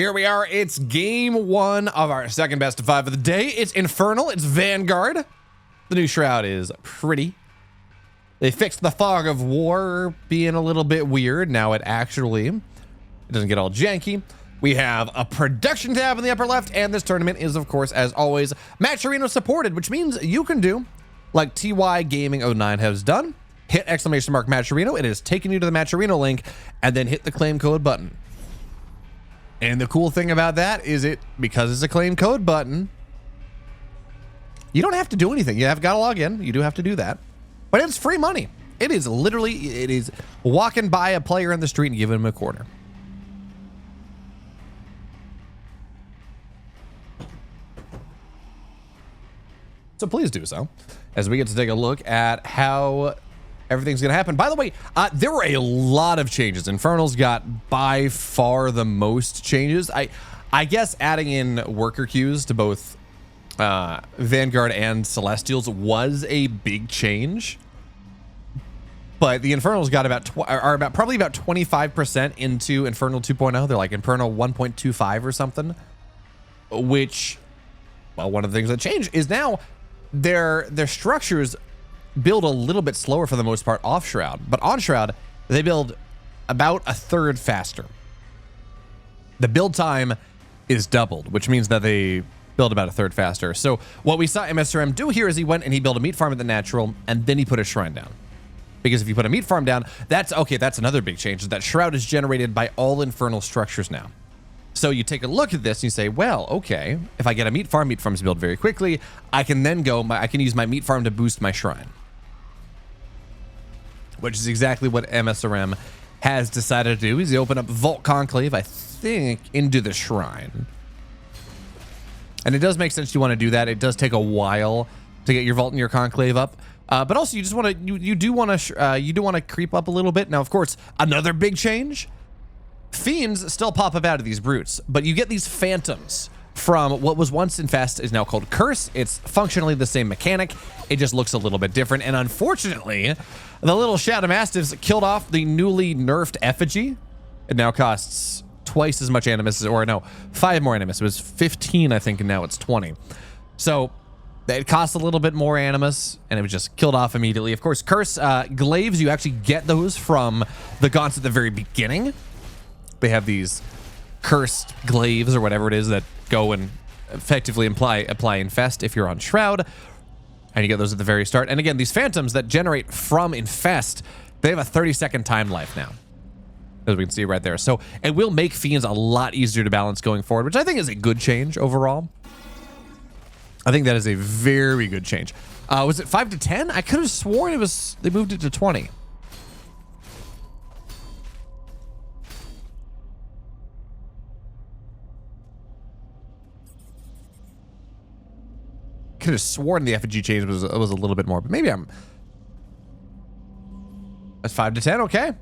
Here we are. It's game one of our second best of 5 of the day. It's Infernal. It's Vanguard. The new Shroud is pretty. They fixed the fog of war being a little bit weird. Now it doesn't get all janky. We have a production tab in the upper left, and this tournament is, of course, as always, Matcherino supported, which means you can do like TY Gaming 09 has done. Hit exclamation mark Matcherino. It is taking you to the Matcherino link, and then hit the claim code button. And the cool thing about that is because it's a claim code button, you don't have to do anything. You have got to log in. You do have to do that. But it's free money. It is walking by a player in the street and giving him a quarter. So please do so as we get to take a look at how everything's going to happen. By the way, there were a lot of changes. Infernals got by far the most changes. I guess adding in worker queues to both Vanguard and Celestials was a big change. But the Infernals got probably about 25% into Infernal 2.0. They're like Infernal 1.25 or something. Which, well, one of the things that changed is now their structures build a little bit slower for the most part off Shroud, but on Shroud they build about a third faster. The build time is doubled, which means that they build about a third faster. So what we saw msrm do here is he went and he built a meat farm at the natural, and then he put a shrine down. Because if you put a meat farm down, that's another big change, is that Shroud is generated by all infernal structures now. So you take a look at this and you say, well, okay, if I get a meat farm's built very quickly. I can then I can use my meat farm to boost my shrine. Which is exactly what msrm has decided to do. Is he open up Vault Conclave, I think, into the shrine. And it does make sense you want to do that. It does take a while to get your Vault and your Conclave up. But also you just want to, you do want to creep up a little bit. Now, of course, another big change. Fiends still pop up out of these brutes, but you get these phantoms from what was once Infest is now called Curse. It's functionally the same mechanic. It just looks a little bit different. And unfortunately, the little Shadow Mastiffs killed off the newly nerfed Effigy. It now costs twice as much Animus, or no, 5 more Animus. It was 15, I think, and now it's 20. So it costs a little bit more Animus, and it was just killed off immediately. Of course, Curse glaives, you actually get those from the gaunts at the very beginning. They have these cursed glaives or whatever it is that go and effectively apply Infest if you're on Shroud. And you get those at the very start. And again, these phantoms that generate from Infest, they have a 30-second time life now, as we can see right there. So it will make Fiends a lot easier to balance going forward, which I think is a good change overall. I think that is a very good change. Was it 5 to 10? I could have sworn they moved it to 20. Could have sworn the effigy change was a little bit more, but maybe that's 5 to 10. Okay,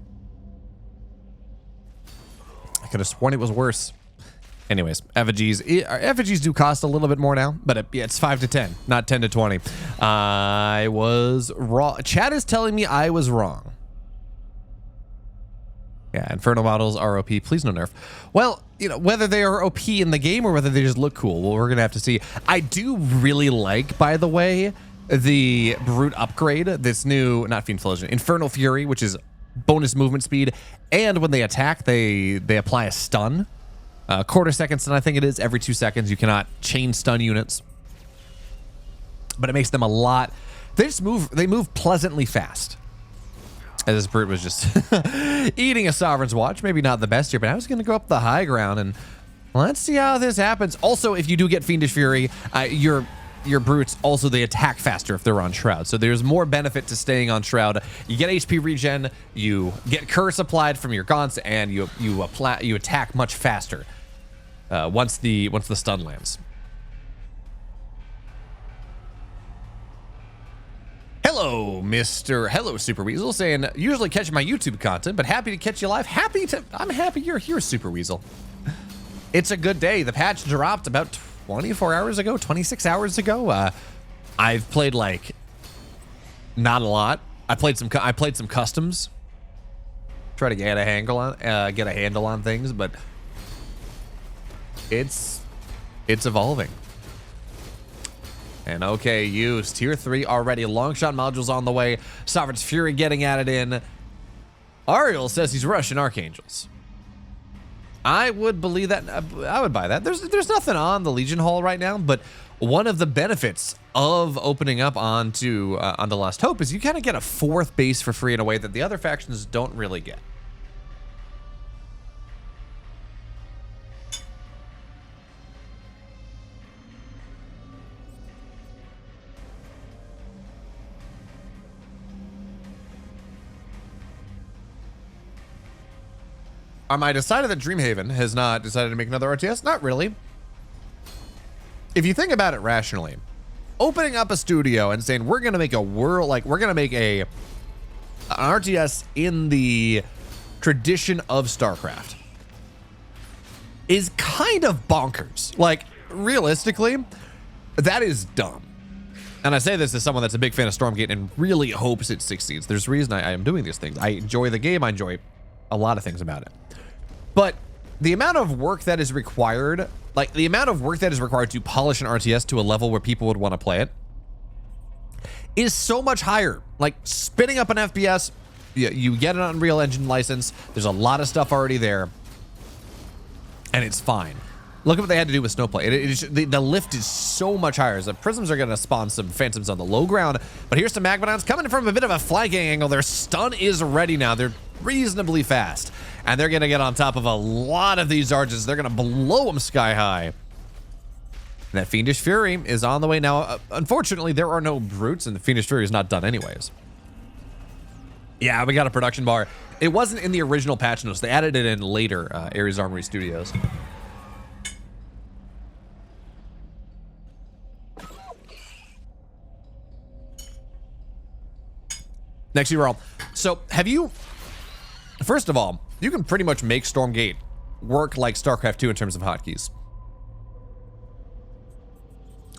I could have sworn it was worse. Anyways, effigies do cost a little bit more now, but it's 5 to 10, not 10 to 20. I was wrong. Chat is telling me I was wrong. Yeah, Infernal models are OP. Please no nerf. Well, you know, whether they are OP in the game or whether they just look cool, well, we're gonna have to see. I do really like, by the way, the Brute upgrade. This new, not Fiend Explosion, Infernal Fury, which is bonus movement speed, and when they attack, they apply a stun. Quarter second stun, I think it is. Every 2 seconds, you cannot chain stun units, but it makes them a lot. They move pleasantly fast. As this brute was just eating a Sovereign's Watch. Maybe not the best here, but I was going to go up the high ground, and let's see how this happens. Also, if you do get Fiendish Fury, your brutes also, they attack faster if they're on Shroud. So there's more benefit to staying on Shroud. You get HP regen, you get Curse applied from your gaunts, and you attack much faster once the stun lands. Hello, Hello, Super Weasel, saying, usually catch my YouTube content, but happy to catch you live. I'm happy you're here, Super Weasel. It's a good day. The patch dropped about 24 hours ago, 26 hours ago. I've played like not a lot. I played some customs. Try to get a handle on things, but It's evolving. And okay, use tier 3 already. Long shot modules on the way. Sovereign's Fury getting at it in. Ariel says he's rushing Archangels. I would believe that. I would buy that. There's nothing on the Legion Hall right now, but one of the benefits of opening up onto Last Hope is you kind of get a 4th base for free in a way that the other factions don't really get. I decided that Dreamhaven has not decided to make another RTS? Not really. If you think about it rationally, opening up a studio and saying we're gonna make a world, like we're gonna make an RTS in the tradition of StarCraft is kind of bonkers. Like, realistically, that is dumb. And I say this as someone that's a big fan of Stormgate and really hopes it succeeds. There's a reason I am doing these things. I enjoy the game. I enjoy a lot of things about it. But the amount of work that is required, like the amount of work that is required to polish an RTS to a level where people would want to play it is so much higher. Like spinning up an FPS, you get an Unreal Engine license. There's a lot of stuff already there and it's fine. Look at what they had to do with Snowplay. The lift is so much higher. The Prisms are going to spawn some Phantoms on the low ground, but here's some Magmadons coming from a bit of a flanking angle. Their stun is ready now. They're reasonably fast, and they're going to get on top of a lot of these Arches. They're going to blow them sky high. And that Fiendish Fury is on the way now. Unfortunately, there are no Brutes, and the Fiendish Fury is not done anyways. Yeah, we got a production bar. It wasn't in the original patch notes. They added it in later, Ares Armory Studios. Next URL. So have you, first of all, you can pretty much make Stormgate work like StarCraft 2 in terms of hotkeys.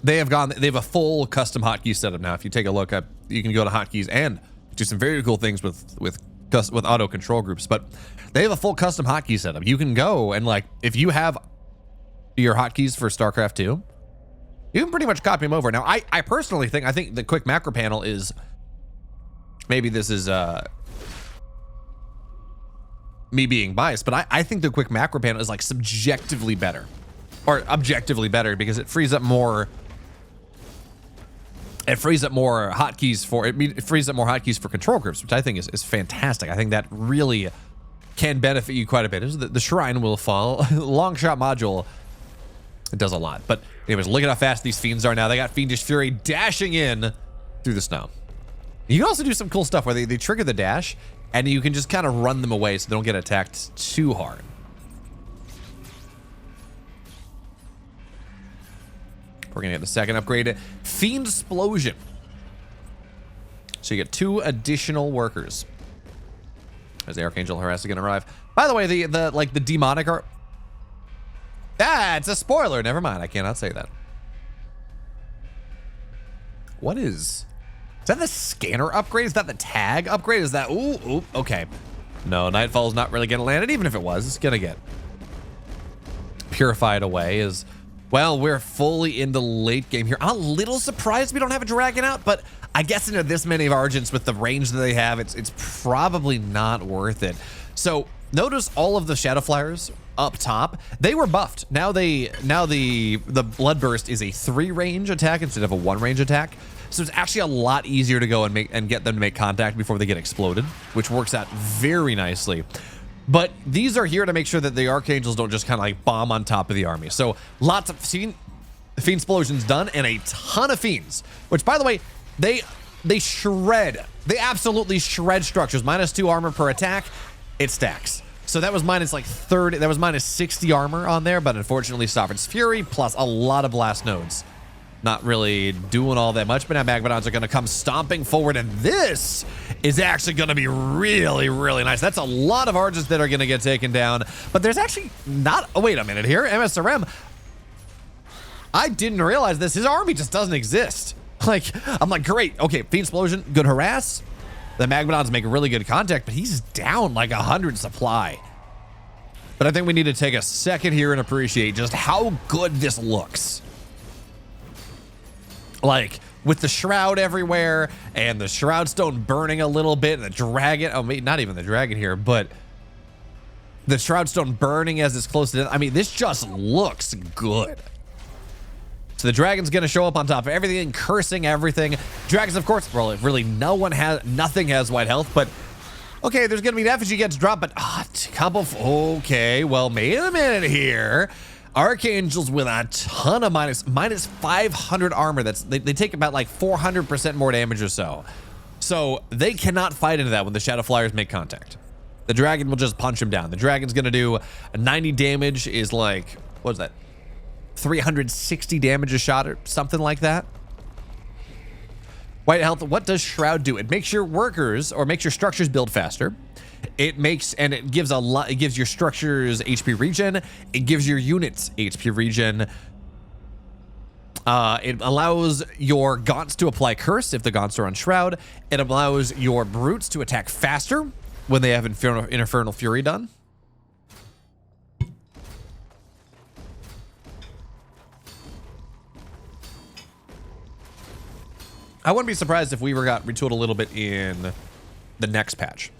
They have a full custom hotkey setup now. If you take a look at, you can go to hotkeys and do some very cool things with auto control groups, but they have a full custom hotkey setup. You can go and, like, if you have your hotkeys for StarCraft 2, you can pretty much copy them over. Now, I personally think, the quick macro panel is, maybe this is me being biased, but I think the quick macro panel is like subjectively better or objectively better because it frees up more. It frees up more hotkeys for control groups, which I think is fantastic. I think that really can benefit you quite a bit. The Shrine will fall. Long shot module, it does a lot. But anyways, look at how fast these fiends are now. They got Fiendish Fury dashing in through the snow. You can also do some cool stuff where they trigger the dash and you can just kind of run them away so they don't get attacked too hard. We're gonna get the second upgrade, Fiend Explosion. So you get 2 additional workers. As the Archangel Harass is gonna arrive. By the way, the demonic are. Ah, it's a spoiler. Never mind. I cannot say that. What is? Is that the scanner upgrade? Is that the tag upgrade? Is that, ooh, okay. No, Nightfall's not really gonna land, and even if it was, it's gonna get purified away as, well, we're fully into late game here. I'm a little surprised we don't have a dragon out, but I guess into this many of Argents with the range that they have, it's probably not worth it. So notice all of the Shadow Flyers up top, they were buffed. Now the Bloodburst is a 3 range attack instead of a 1 range attack. So it's actually a lot easier to go and get them to make contact before they get exploded, which works out very nicely. But these are here to make sure that the Archangels don't just kind of like bomb on top of the army. So lots of Fiend Explosions done and a ton of Fiends, which, by the way, they shred. They absolutely shred structures. -2 armor per attack. It stacks. So that was minus like 30. That was minus 60 armor on there, but unfortunately, Sovereign's Fury plus a lot of blast nodes. Not really doing all that much, but now Magmadons are going to come stomping forward, and this is actually going to be really, really nice. That's a lot of Argents that are going to get taken down, but there's actually not... Oh, wait a minute here. msrm. I didn't realize this. His army just doesn't exist. Like, I'm like, great. Okay, Fiend Explosion, good harass. The Magmadons make really good contact, but he's down like 100 supply. But I think we need to take a second here and appreciate just how good this looks. Like, with the Shroud everywhere, and the Shroud Stone burning a little bit, and the Dragon, oh, not even the Dragon here, but the Shroud Stone burning as it's close to death. I mean, this just looks good. So the Dragon's gonna show up on top of everything, cursing everything. Dragons, of course, well, really nothing has white health, but okay, there's gonna be an effigy gets dropped, but okay, well, wait a minute here. Archangels with a ton of minus 500 armor. They take about like 400% more damage or so. So they cannot fight into that when the Shadow Flyers make contact. The Dragon will just punch him down. The Dragon's gonna do 90 damage is like, what is that? 360 damage a shot or something like that. White health, what does Shroud do? It makes your workers or makes your structures build faster. It gives your structures HP regen. It gives your units HP regen. It allows your gaunts to apply curse if the gaunts are on Shroud. It allows your brutes to attack faster when they have Infernal Fury done. I wouldn't be surprised if we got retooled a little bit in the next patch.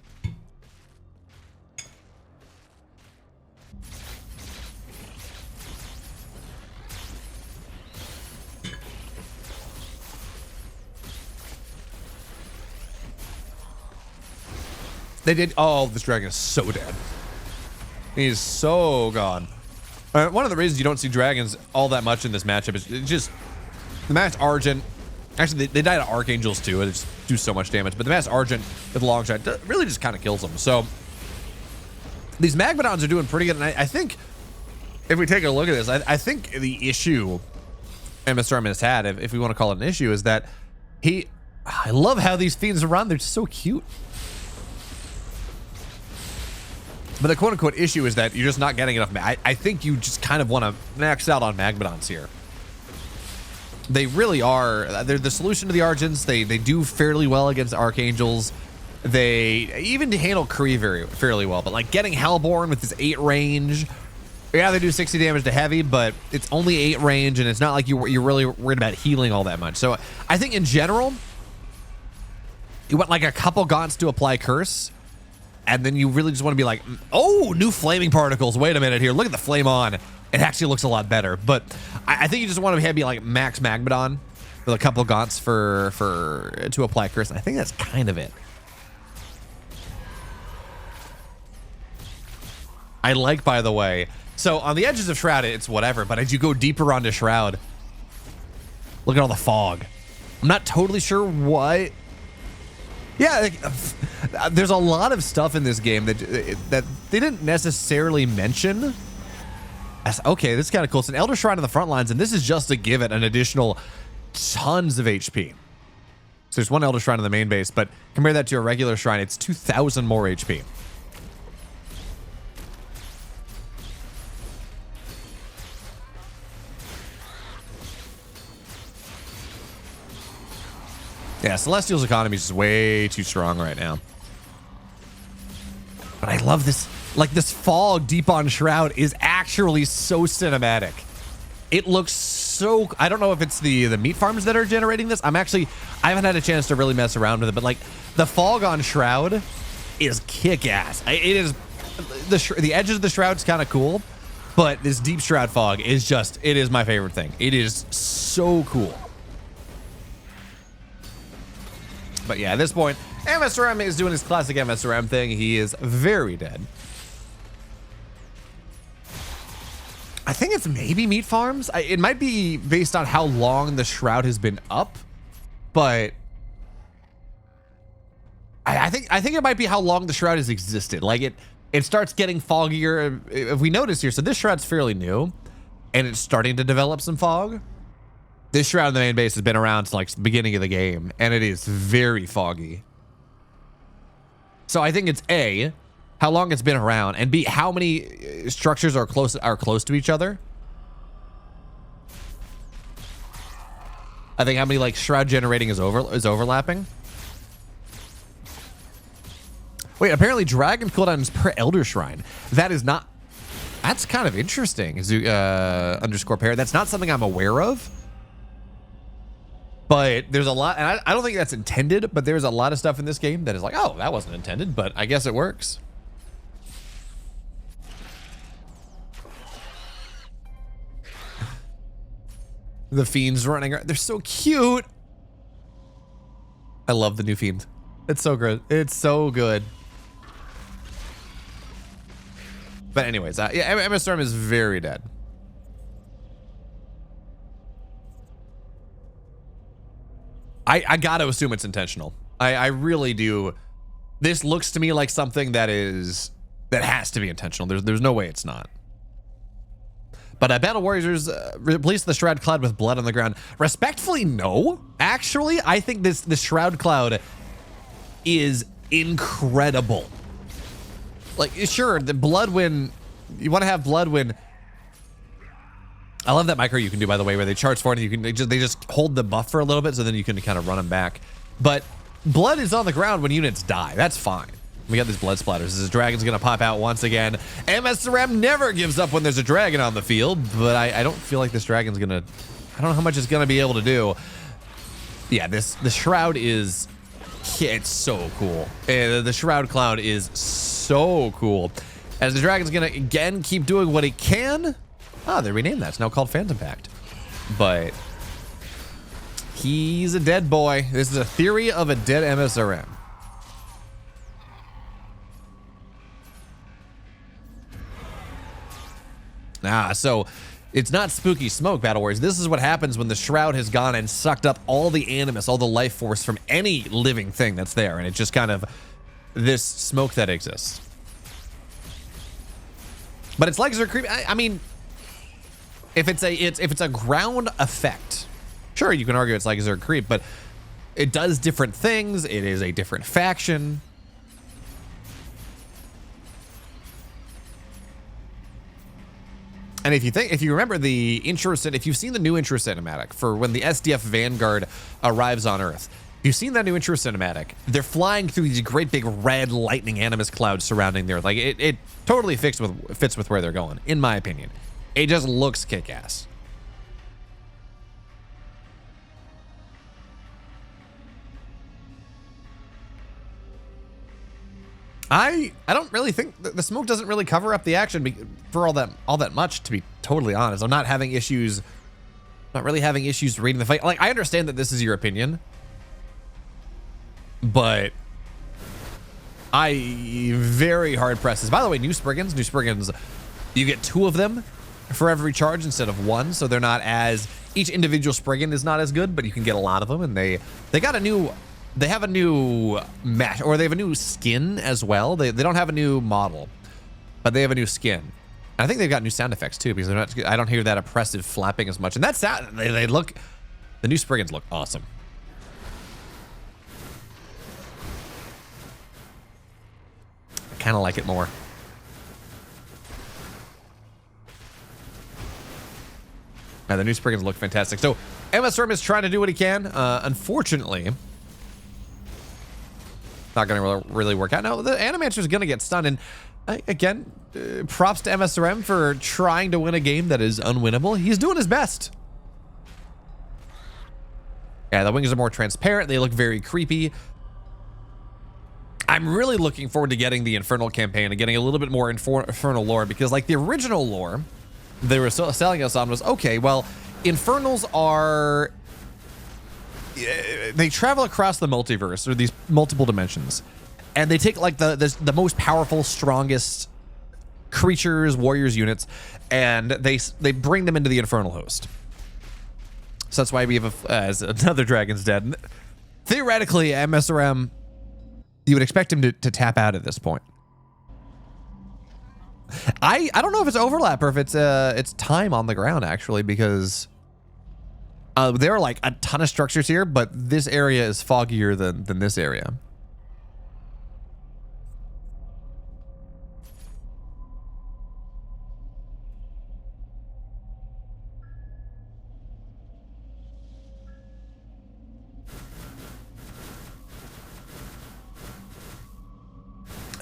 They did. Oh, this dragon is so dead. He's so gone. One of the reasons you don't see dragons all that much in this matchup is just the Masked Argent. Actually, they died to Archangels too. They just do so much damage. But the Masked Argent with long shot really just kind of kills them. So these Magmadons are doing pretty good. And I think if we take a look at this, I think the issue msrm has had, if we want to call it an issue, is that I love how these fiends run. They're just so cute. But the quote-unquote issue is that you're just not getting enough. I think you just kind of want to max out on Magmadons here. They really are. They're the solution to the Argents. They do fairly well against Archangels. They even handle Kree fairly well. But like getting Hellborn with his 8 range, yeah, they do 60 damage to heavy, but it's only 8 range, and it's not like you're really worried about healing all that much. So I think in general, you want like a couple gaunts to apply curse. And then you really just want to be like, oh, new flaming particles. Wait a minute here. Look at the flame on. It actually looks a lot better. But I think you just want to be like max Magmadon with a couple of gaunts to apply curse. And I think that's kind of it. I like, by the way. So on the edges of Shroud, it's whatever. But as you go deeper onto Shroud, look at all the fog. I'm not totally sure what. Yeah, like, there's a lot of stuff in this game that they didn't necessarily mention. Okay, this is kind of cool. It's an Elder Shrine on the front lines, and this is just to give it an additional tons of HP. So there's one Elder Shrine on the main base, but compare that to a regular shrine, it's 2,000 more HP. Yeah, Celestial's economy is just way too strong right now. But I love this. Like, this fog deep on Shroud is actually so cinematic. It looks so... I don't know if it's the meat farms that are generating this. I haven't had a chance to really mess around with it, but like, the fog on Shroud is kick-ass. It is... The edges of the Shroud's kind of cool, but this deep Shroud fog is just... It is my favorite thing. It is so cool. But yeah, at this point, msrm is doing his classic msrm thing. He is very dead. I think it's maybe meat farms. It might be based on how long the Shroud has been up, but I think it might be how long the Shroud has existed. Like it starts getting foggier. If we notice here, so this Shroud's fairly new, and it's starting to develop some fog. This Shroud in the main base has been around since like the beginning of the game, and it is very foggy. So I think it's A, how long it's been around, and B, how many structures are close to each other. I think how many like Shroud generating is overlapping. Wait, apparently dragon cooldowns per Elder Shrine. That is not That's kind of interesting. Underscore pair. That's not something I'm aware of. But there's a lot, and I don't think that's intended, but there's a lot of stuff in this game that is like, oh, that wasn't intended, but I guess it works. The fiends running around. They're so cute. I love the new fiend. It's so good. It's so good. But anyways, yeah, msrm is very dead. I gotta assume it's intentional. I really do. This looks to me like something that has to be intentional. There's no way it's not. But Battle Warriors replace the Shroud Cloud with blood on the ground. Respectfully, no. Actually, I think the Shroud Cloud is incredible. Like, sure, the blood when you want to have blood when. I love that micro you can do, by the way, where they charge forward and you can they just hold the buff for a little bit, so then you can kind of run them back. But blood is on the ground when units die. That's fine. We got these blood splatters. This dragon's gonna pop out once again. msrm never gives up when there's a dragon on the field, but I don't feel like this dragon's gonna. I don't know how much it's gonna be able to do. Yeah, the Shroud is. Yeah, it's so cool. The Shroud Cloud is so cool. As the dragon's gonna again keep doing what he can. Ah, they renamed that. It's now called Phantom Pact. But he's a dead boy. This is a theory of a dead msrm. So it's not spooky smoke, Battle Warriors. This is what happens when the Shroud has gone and sucked up all the animus, all the life force from any living thing that's there, and it's just kind of this smoke that exists. But it's like creep. I mean, if it's a ground effect, sure, you can argue it's like Zerg creep, but it does different things. It is a different faction. And if you remember the intro, if you've seen the new intro cinematic for when the SDF Vanguard arrives on Earth, if you've seen that new intro cinematic, they're flying through these great big red lightning animus clouds surrounding the Earth. Like it totally fits with where they're going, in my opinion. It just looks kick-ass. I don't really think the smoke doesn't really cover up the action for all that much, to be totally honest. I'm not really having issues reading the fight. Like, I understand that this is your opinion, but I very hard pressed. By the way, new Spriggans, you get 2 of them for every charge instead of 1, so they're not as, each individual Spriggan is not as good, but you can get a lot of them, and they got a new. They have a new match, or they have a new skin as well. They don't have a new model, but they have a new skin. And I think they've got new sound effects too, because I don't hear that oppressive flapping as much. And that's that. They look, the new Spriggans look awesome. I kind of like it more. Yeah, the new Spriggans look fantastic. So msrm is trying to do what he can. Unfortunately, not going to really work out. No, the Animancer is going to get stunned. And again, props to msrm for trying to win a game that is unwinnable. He's doing his best. Yeah, the wings are more transparent. They look very creepy. I'm really looking forward to getting the Infernal campaign and getting a little bit more Infernal lore, because like the original lore they were selling us on was, okay, well, Infernals are... they travel across the multiverse, or these multiple dimensions, and they take like the most powerful, strongest creatures, warriors, units, and they bring them into the Infernal host. So that's why we have as another dragon's dead. Theoretically, msrm, you would expect him to tap out at this point. I don't know if it's overlap or if it's time on the ground, actually, because there are like a ton of structures here, but this area is foggier than this area.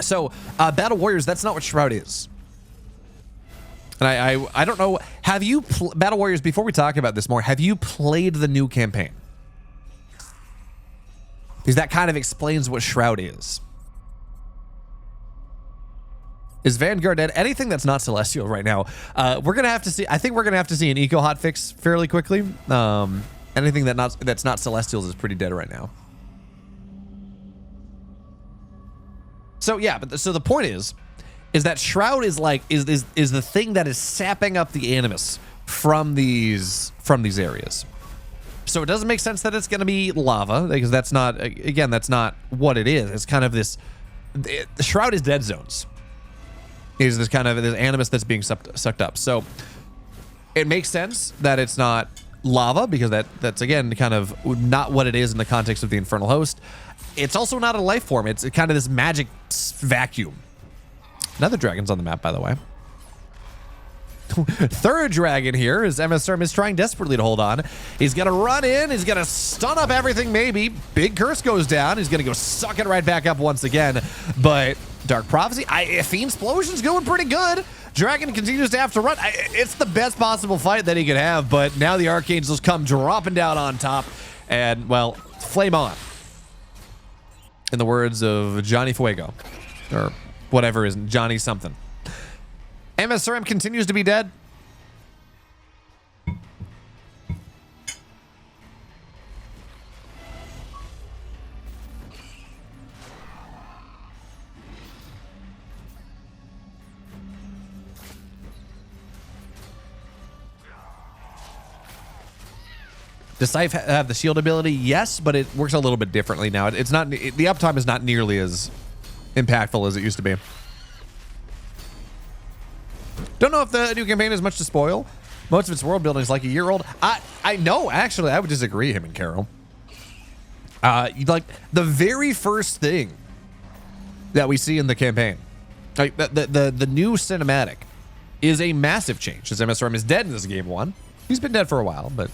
So, Battle Warriors, that's not what Shroud is. And I don't know, have you, Battle Warriors, before we talk about this more, have you played the new campaign? Because that kind of explains what Shroud is. Is Vanguard dead? Anything that's not Celestial right now, we're going to have to see, I think we're going to have to see an eco hotfix fairly quickly. Anything that's not Celestials is pretty dead right now. So yeah, but so the point is that Shroud is like is the thing that is sapping up the animus from these areas. So it doesn't make sense that it's going to be lava, because that's not, again, that's not what it is. It's kind of this, the Shroud is dead zones. Is this kind of this animus that's being sucked up. So it makes sense that it's not lava, because that's again kind of not what it is in the context of the Infernal host. It's also not a life form. It's kind of this magic vacuum. Another dragon's on the map, by the way. Third dragon here is msrm is trying desperately to hold on. He's gonna run in, he's gonna stun up everything maybe. Big curse goes down, he's gonna go suck it right back up once again. But Dark Prophecy, Fiend Explosion's going pretty good. Dragon continues to have to run. It's the best possible fight that he could have, but now the Archangels come dropping down on top, and, well, flame on. In the words of Johnny Fuego, or whatever is Johnny something. msrm continues to be dead. Does Scythe have the shield ability? Yes, but it works a little bit differently now. It's not, the uptime is not nearly as impactful as it used to be. Don't know if the new campaign has much to spoil. Most of its world building is like a year old. I know, actually, I would disagree, him and Carol. Like, the very first thing that we see in the campaign, like the new cinematic, is a massive change, as msrm is dead in this game one. He's been dead for a while, but...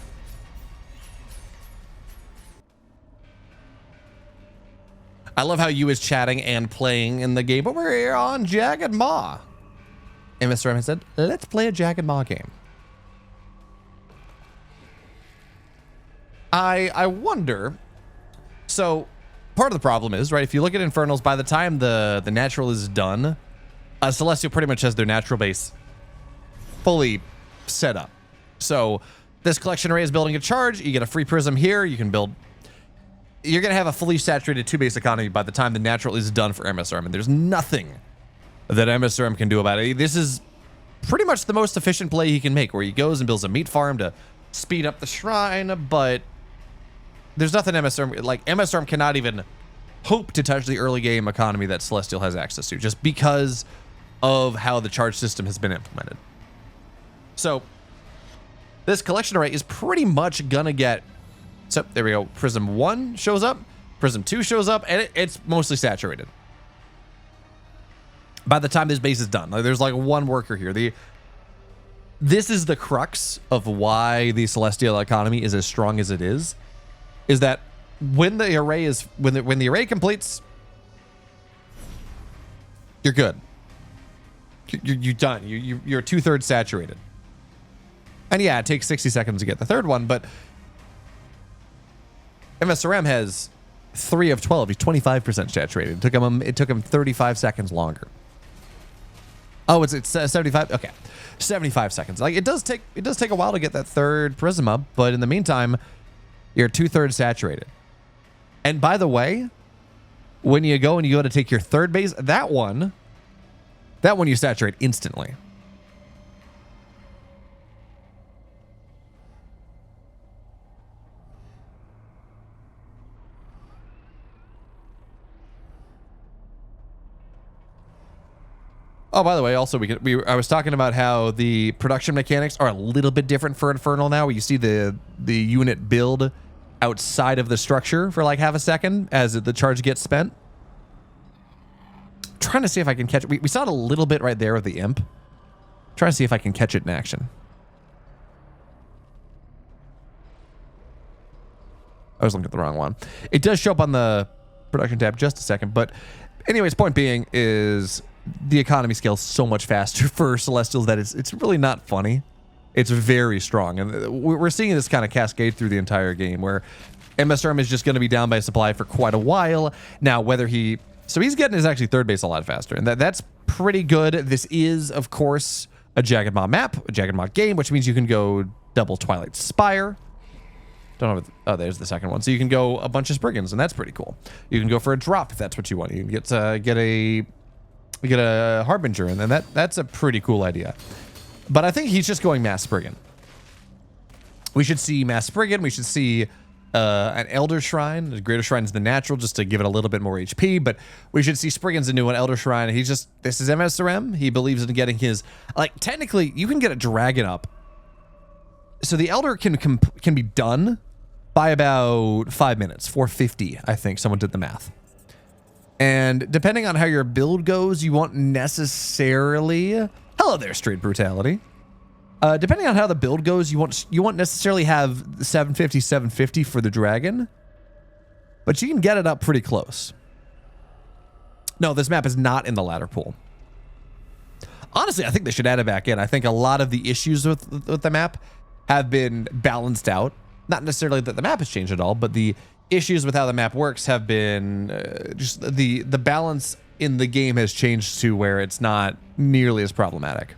I love how you is chatting and playing in the game, but we're here on Jagged Maw. msrm has said, let's play a Jagged Maw game. I wonder, so part of the problem is, right, if you look at Infernals, by the time the natural is done, Celestial pretty much has their natural base fully set up. So this collection array is building a charge, you get a free prism here, you can build... You're going to have a fully saturated 2-base economy by the time the natural is done for msrm, and there's nothing that msrm can do about it. This is pretty much the most efficient play he can make, where he goes and builds a meat farm to speed up the shrine, but there's nothing msrm cannot even hope to touch the early game economy that Celestial has access to, just because of how the charge system has been implemented. So this collection array is pretty much gonna get... So there we go. Prism 1 shows up, Prism 2 shows up, and it's mostly saturated. By the time this base is done, there's like one worker here. This is the crux of why the Celestial economy is as strong as it is that when the array is when the array completes, you're good. You're done. You're 2/3 saturated. And yeah, it takes 60 seconds to get the third one, but msrm has 3 of 12. He's 25% saturated. It took him 35 seconds longer. Oh, it's 75. Okay, 75 seconds. Like it does take a while to get that third prism up, but in the meantime, you're 2/3 saturated. And by the way, when you go to take your third base, that one you saturate instantly. Oh, by the way, also I was talking about how the production mechanics are a little bit different for Infernal now, where you see the unit build outside of the structure for like half a second as the charge gets spent. I'm trying to see if I can catch it. We saw it a little bit right there with the imp. I'm trying to see if I can catch it in action. I was looking at the wrong one. It does show up on the production tab just a second, but anyways, point being is the economy scales so much faster for Celestials that it's really not funny. It's very strong. And we're seeing this kind of cascade through the entire game where msrm is just going to be down by supply for quite a while. Now, whether so he's getting his actually third base a lot faster, and that's pretty good. This is, of course, a Jagged Maw map, a Jagged Maw game, which means you can go double Twilight Spire. Don't know if oh, there's the second one. So you can go a bunch of Spriggans, and that's pretty cool. You can go for a drop if that's what you want. You can get a Harbinger, and then that's a pretty cool idea. But I think he's just going Mass Spriggan. We should see Mass Spriggan. We should see an Elder Shrine. The Greater Shrine is the natural, just to give it a little bit more HP. But we should see Spriggan's a new one. Elder Shrine. He's just, this is msrm. He believes in getting his, like, technically, you can get a dragon up. So the Elder can be done by about 5 minutes, 450, I think. Someone did the math. And depending on how your build goes, you won't necessarily... Hello there, Street Brutality. Depending on how the build goes, you won't necessarily have 750 for the dragon, but you can get it up pretty close. No, this map is not in the ladder pool. Honestly, I think they should add it back in. I think a lot of the issues with the map have been balanced out. Not necessarily that the map has changed at all, but the issues with how the map works have been just the balance in the game has changed to where it's not nearly as problematic.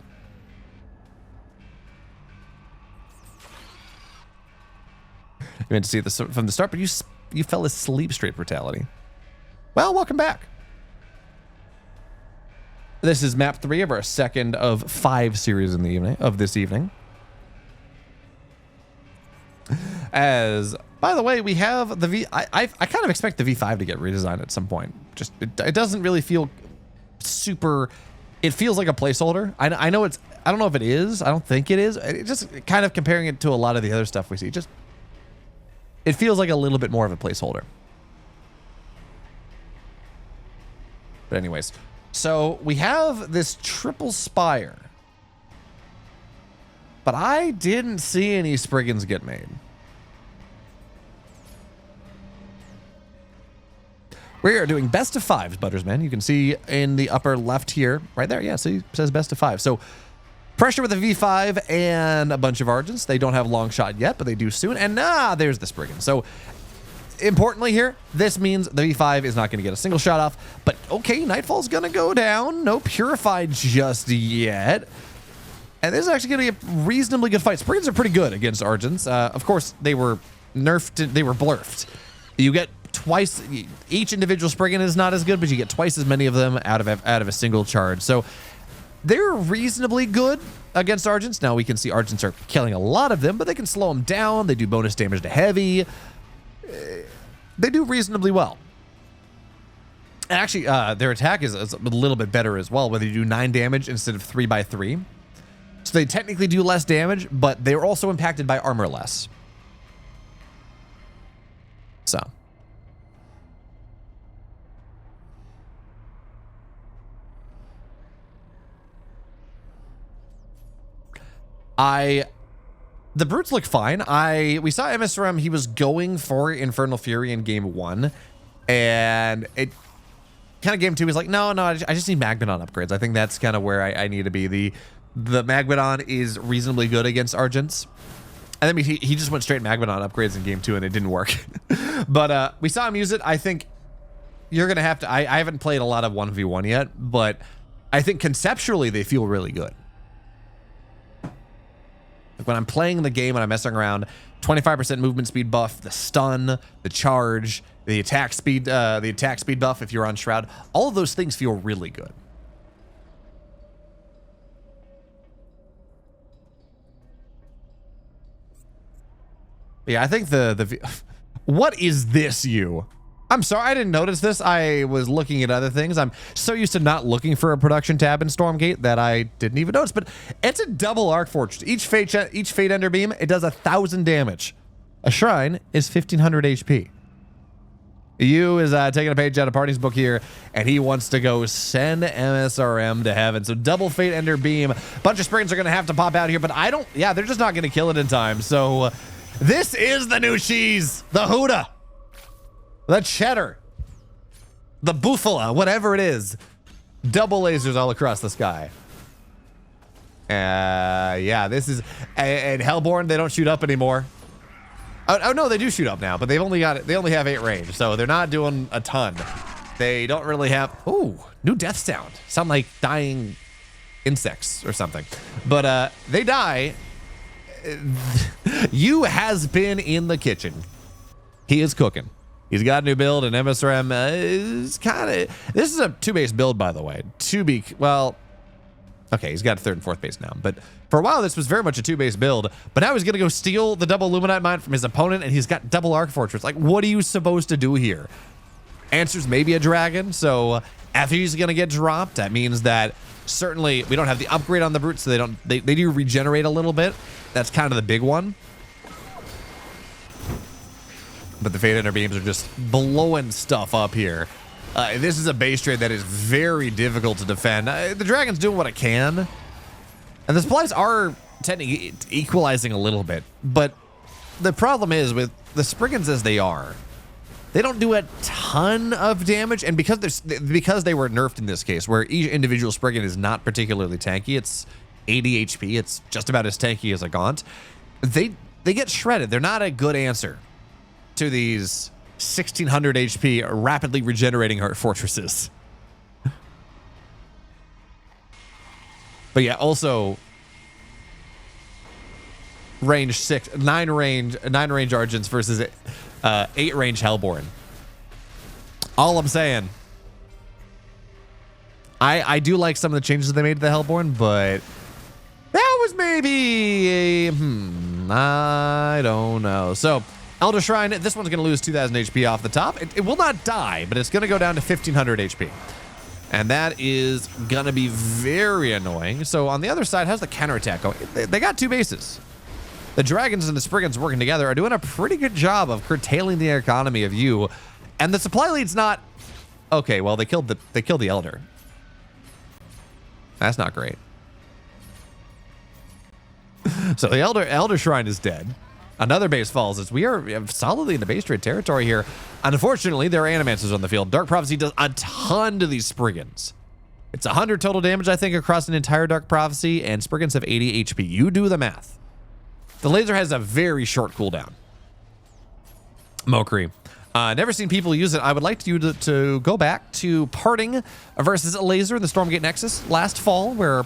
You meant to see this from the start, but you fell asleep, Straight Brutality. Well, welcome back. This is map 3 of our second of 5 series in the evening of this evening. As, by the way, we have the I kind of expect the V5 to get redesigned at some point. Just it doesn't really feel super. It feels like a placeholder. I know it's. I don't know if it is. I don't think it is. It just kind of comparing it to a lot of the other stuff we see. Just it feels like a little bit more of a placeholder. But anyways, so we have this triple spire. But I didn't see any Spriggans get made. We are doing best of 5s, Buttersman. You can see in the upper left here, right there. Yeah, see, it says best of 5. So pressure with a V5 and a bunch of Argents. They don't have long shot yet, but they do soon. And there's the Spriggan. So importantly here, this means the V5 is not going to get a single shot off. But okay, Nightfall's going to go down. No Purified just yet. And this is actually going to be a reasonably good fight. Spriggans are pretty good against Argents. Of course, they were nerfed. They were blurfed. You get twice. Each individual Spriggan is not as good, but you get twice as many of them out of a single charge. So they're reasonably good against Argents. Now we can see Argents are killing a lot of them, but they can slow them down. They do bonus damage to heavy. They do reasonably well. And actually, their attack is a little bit better as well, whether you do 9 damage instead of 3x3. So they technically do less damage, but they're also impacted by armor less. So. The brutes look fine. We saw msrm, he was going for Infernal Fury in game 1, and it kind of game 2 he's like, no, I just need Magmadon upgrades. I think that's kind of where I need to be. The Magmadon is reasonably good against Argents. And then he just went straight Magmadon upgrades in game 2 and it didn't work. But we saw him use it. I think you're going to have to, I haven't played a lot of 1v1 yet, but I think conceptually they feel really good. Like when I'm playing the game and I'm messing around, 25% movement speed buff, the stun, the charge, the attack speed buff if you're on Shroud, all of those things feel really good. Yeah, I think what is this, you? I'm sorry, I didn't notice this. I was looking at other things. I'm so used to not looking for a production tab in Stormgate that I didn't even notice, but it's a double Arc Forge. Each Fate Ender Beam, it does 1,000 damage. A Shrine is 1,500 HP. You is taking a page out of Party's book here, and he wants to go send msrm to heaven. So double Fate Ender Beam. Bunch of Spriggans are going to have to pop out here, but they're just not going to kill it in time. So this is the new cheese, the Huda. The cheddar, the buffalo, whatever it is. Double lasers all across the sky. Yeah, this is... And Hellborn, they don't shoot up anymore. Oh, no, they do shoot up now, but they only have 8 range, so they're not doing a ton. They don't really have... Ooh, new death sound. Sound like dying insects or something. But they die. You has been in the kitchen. He is cooking. He's got a new build, and msrm is kind of... This is a 2-base build, by the way. Well... Okay, he's got a 3rd and 4th base now, but for a while this was very much a 2-base build, but now he's gonna go steal the double Luminite mine from his opponent, and he's got double Arc Fortress. Like, what are you supposed to do here? Answer's maybe a dragon, so if he's gonna get dropped, that means that certainly we don't have the upgrade on the brute, so they do regenerate a little bit. That's kind of the big one. But the Fate Inner Beams are just blowing stuff up here. This is a base trade that is very difficult to defend. The Dragon's doing what it can. And the supplies are technically equalizing a little bit. But the problem is with the Spriggans as they are, they don't do a ton of damage. And because they were nerfed in this case, where each individual Spriggan is not particularly tanky, it's 80 HP, it's just about as tanky as a Gaunt, they get shredded. They're not a good answer to these 1600 HP rapidly regenerating Arc Fortresses. But yeah, also range 9 range Argents versus 8 range Hellborn. All I'm saying, I do like some of the changes they made to the Hellborn, but that was maybe I don't know. So Elder Shrine, this one's going to lose 2,000 HP off the top. It will not die, but it's going to go down to 1,500 HP. And that is going to be very annoying. So on the other side, how's the counterattack going? They got 2 bases. The Dragons and the Spriggans working together are doing a pretty good job of curtailing the economy of you. And the supply lead's not... Okay, well, they killed the Elder. That's not great. So the Elder Shrine is dead. Another base falls as we are solidly in the base trade territory here. Unfortunately, there are Animancers on the field. Dark Prophecy does a ton to these Spriggans. It's 100 total damage, I think, across an entire Dark Prophecy, and Spriggans have 80 HP. You do the math. The laser has a very short cooldown. Mokri. Never seen people use it. I would like you to go back to Parting versus a laser in the Stormgate Nexus last fall, where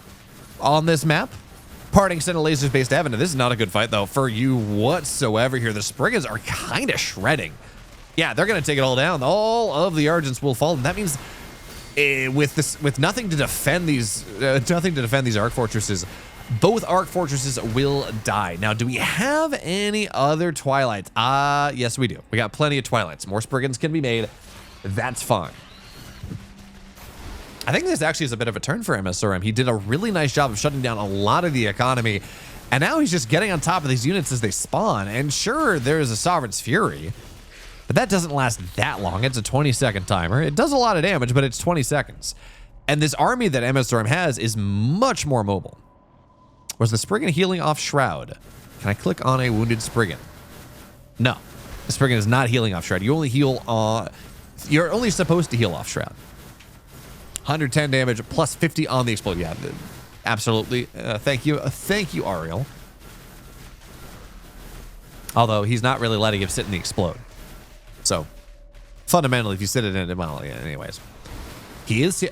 on this map, Parting sent a lasers-based Evan. This is not a good fight, though, for you whatsoever here. The Spriggans are kind of shredding. Yeah, they're going to take it all down. All of the Argents will fall, and that means with nothing to defend these Arc Fortresses, both Arc Fortresses will die. Now, do we have any other Twilights? Yes, we do. We got plenty of Twilights. More Spriggans can be made. That's fine. I think this actually is a bit of a turn for msrm. He did a really nice job of shutting down a lot of the economy, and now he's just getting on top of these units as they spawn. And sure, there's a Sovereign's Fury, but that doesn't last that long. It's a 20-second timer. It does a lot of damage, but it's 20 seconds. And this army that msrm has is much more mobile. Was the Spriggan healing off Shroud? Can I click on a wounded Spriggan? No, the Spriggan is not healing off Shroud. You only heal you're only supposed to heal off Shroud. 110 damage plus 50 on the explode. Yeah, absolutely. Thank you, Ariel. Although he's not really letting him sit in the explode. So fundamentally, if you sit in it, well, yeah, anyways, he is.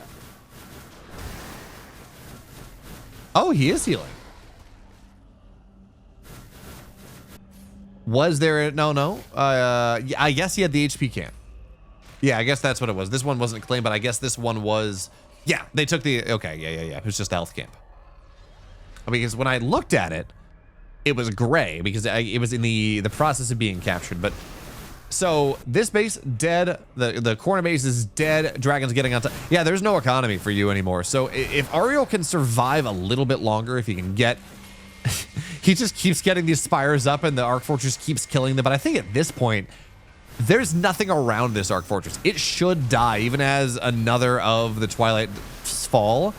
Oh, he is healing. Was there? No. I guess he had the HP can. Yeah, I guess that's what it was. This one wasn't claimed, but I guess this one was... Yeah, they took the... Okay, yeah. It was just a health camp. Because when I looked at it, it was gray because it was in the process of being captured. But so this base, dead. The corner base is dead. Dragon's getting on top. Yeah, there's no economy for you anymore. So if Ariel can survive a little bit longer, if he can get... he just keeps getting these spires up and the Arc Fortress keeps killing them. But I think at this point... There's nothing around this Arc Fortress. It should die, even as another of the Twilight fall.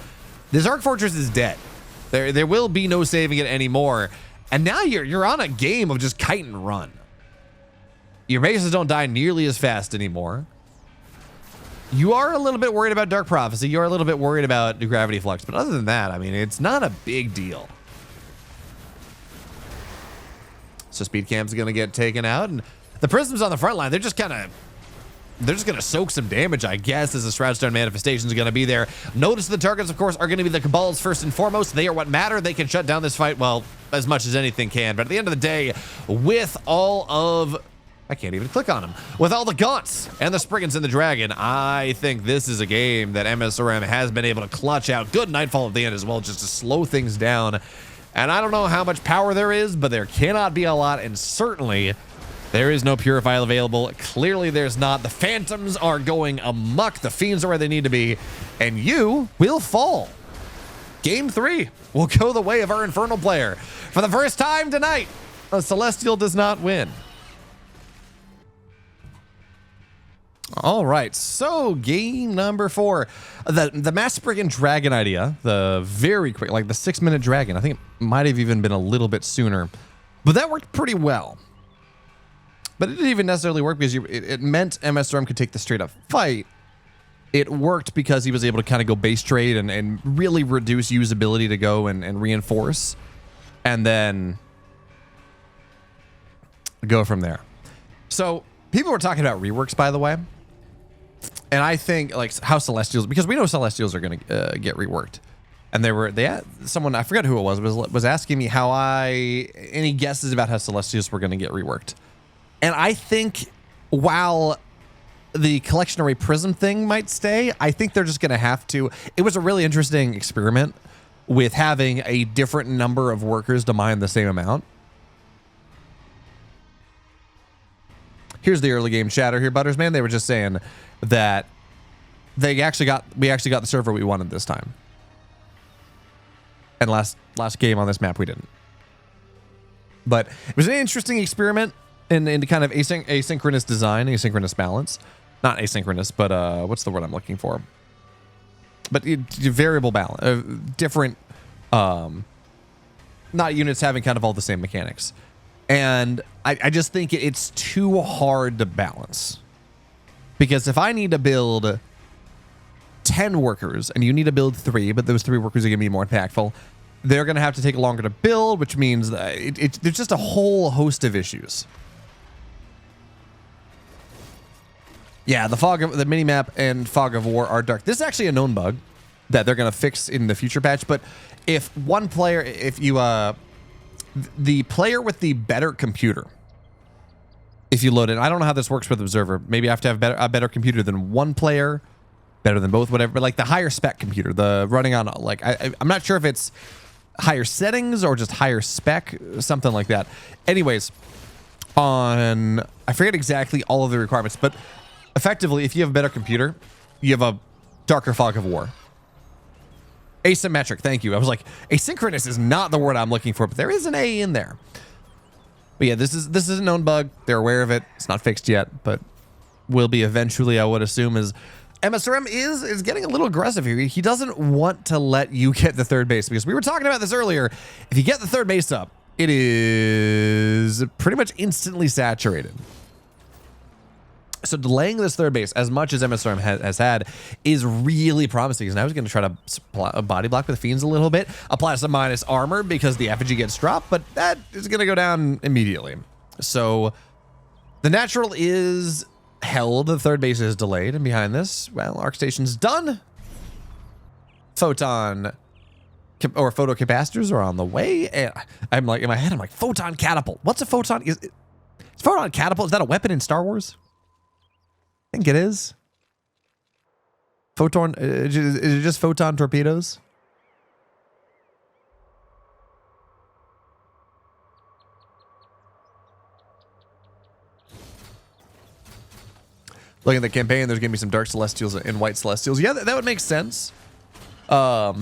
This Arc Fortress is dead. There will be no saving it anymore. And now you're on a game of just kite and run. Your bases don't die nearly as fast anymore. You are a little bit worried about Dark Prophecy. You're a little bit worried about the Gravity Flux. But other than that, I mean, it's not a big deal. So Speed Camp's going to get taken out. And the Prisms on the front line, they're just going to soak some damage, I guess, as the Shroudstone Manifestation is going to be there. Notice the targets, of course, are going to be the Cabals first and foremost. They are what matter. They can shut down this fight, well, as much as anything can. But at the end of the day, with all of... I can't even click on them. With all the Gaunts and the Spriggans and the Dragon, I think this is a game that msrm has been able to clutch out. Good Nightfall at the end as well, just to slow things down. And I don't know how much power there is, but there cannot be a lot, and certainly there is no Purify available. Clearly there's not. The Phantoms are going amok. The Fiends are where they need to be, and you will fall. Game 3 will go the way of our Infernal player. For the first time tonight, a Celestial does not win. All right, so game number 4, the Mass Spriggan Dragon idea, the very quick, like the 6-minute dragon. I think it might have even been a little bit sooner, but that worked pretty well. But it didn't even necessarily work because it meant msrm could take the straight up fight. It worked because he was able to kind of go base trade and really reduce usability to go and reinforce, and then go from there. So people were talking about reworks, by the way. And I think like how Celestials, because we know Celestials are going to get reworked, and they had someone, I forgot who it was asking me how any guesses about how Celestials were going to get reworked. And I think while the collectionary prism thing might stay, I think they're just going to have to. It was a really interesting experiment with having a different number of workers to mine the same amount. Here's the early game chatter here, Buttersman. They were just saying that we actually got the server we wanted this time. And last game on this map we didn't. But it was an interesting experiment in kind of asynchronous design, asynchronous balance. Not asynchronous, but what's the word I'm looking for? But variable balance, different, not units having kind of all the same mechanics. And I just think it's too hard to balance. Because if I need to build 10 workers and you need to build 3, but those 3 workers are going to be more impactful, they're going to have to take longer to build, which means that there's just a whole host of issues. Yeah, the minimap and Fog of War are dark. This is actually a known bug that they're going to fix in the future patch. But if one player, the player with the better computer, if you load it, I don't know how this works with Observer. Maybe I have to have a better computer than one player, better than both, whatever. But like the higher spec computer, the running on like I'm not sure if it's higher settings or just higher spec, something like that. Anyways, I forget exactly all of the requirements, but effectively, if you have a better computer, you have a darker Fog of War. Asymmetric, thank you. I was like, asynchronous is not the word I'm looking for, but there is an A in there. But yeah, this is a known bug. They're aware of it. It's not fixed yet, but will be eventually, I would assume. Is msrm is getting a little aggressive here. He doesn't want to let you get the third base, because we were talking about this earlier. If you get the third base up, it is pretty much instantly saturated. So delaying this third base as much as msrm has had is really promising. Because now he's going to try to body block with Fiends a little bit, apply some minus armor because the effigy gets dropped, but that is going to go down immediately. So the natural is held. The third base is delayed, and behind this, well, Arc Station's done. Photon or photocapacitors are on the way. And I'm like, in my head, I'm like, photon catapult. What's a photon? Is photon catapult? Is that a weapon in Star Wars? I think it is. Photon, is it just photon torpedoes? Looking at the campaign, there's going to be some Dark Celestials and White Celestials. Yeah, that would make sense. I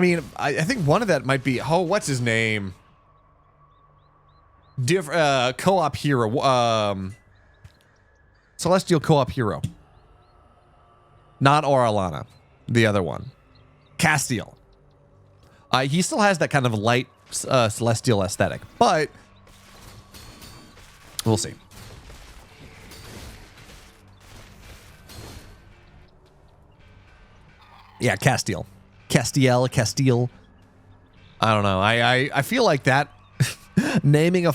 mean, I think one of that might be, oh, what's his name? Co-op hero, Celestial co-op hero, not Oralana, the other one, Castiel. He still has that kind of light celestial aesthetic, but we'll see. Yeah, Castile. Castile. I don't know. I feel like that naming a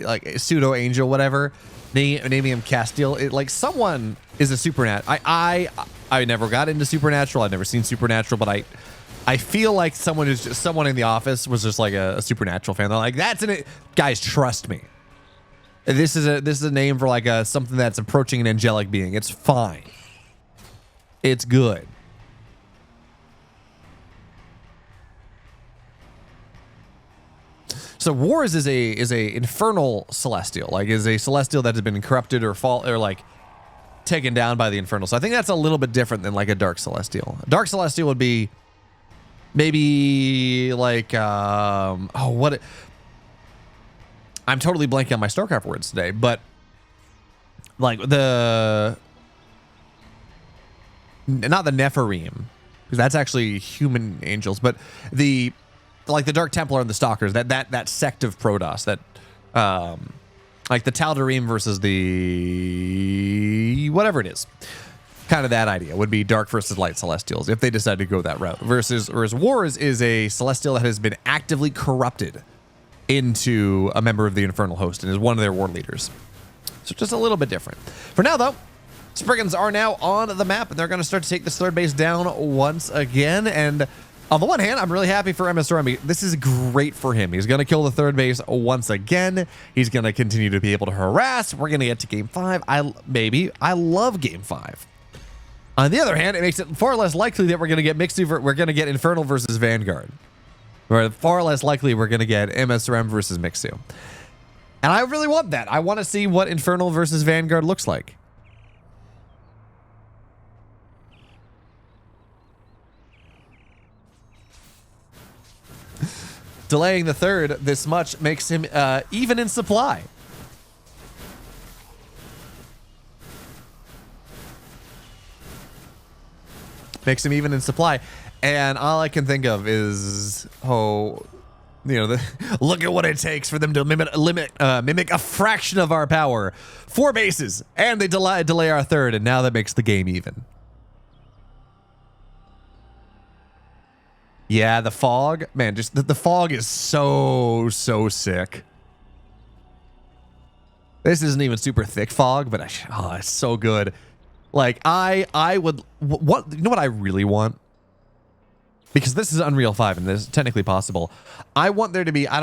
like a pseudo angel, whatever, naming him Castile, like someone is a supernatural. I never got into Supernatural. I've never seen Supernatural, but I feel like someone in the office was just like a Supernatural fan. They're like, that's it, guys. Trust me. This is a name for like something that's approaching an angelic being. It's fine. It's good. So Wars is a infernal celestial, like is a celestial that has been corrupted or like taken down by the Infernal. So I think that's a little bit different than like a dark celestial. A dark celestial would be maybe like I'm totally blanking on my StarCraft words today, but like not the Nephirim, because that's actually human angels, but like the Dark Templar and the Stalkers, that sect of Protoss, that like the Tal'Darim versus the whatever it is, kind of that idea would be dark versus light celestials if they decide to go that route. Whereas Wars is a celestial that has been actively corrupted into a member of the Infernal host and is one of their war leaders. So just a little bit different. For now, though, Spriggans are now on the map, and they're going to start to take this third base down once again. And on the one hand, I'm really happy for msrm. This is great for him. He's going to kill the third base once again. He's going to continue to be able to harass. We're going to get to game 5. I love game 5. On the other hand, it makes it far less likely that we're going to get we're going to get Infernal versus Vanguard. Or far less likely we're going to get msrm versus Mixu. And I really want that. I want to see what Infernal versus Vanguard looks like. Delaying the third this much makes him even in supply. Makes him even in supply. And all I can think of is, look at what it takes for them to mimic a fraction of our power. 4 bases, and they delay our third, and now that makes the game even. Yeah, the fog, man, just the fog is so sick. This isn't even super thick fog, but it's so good. Like I would, what, you know what I really want? Because this is Unreal 5 and this is technically possible. I want there to be, I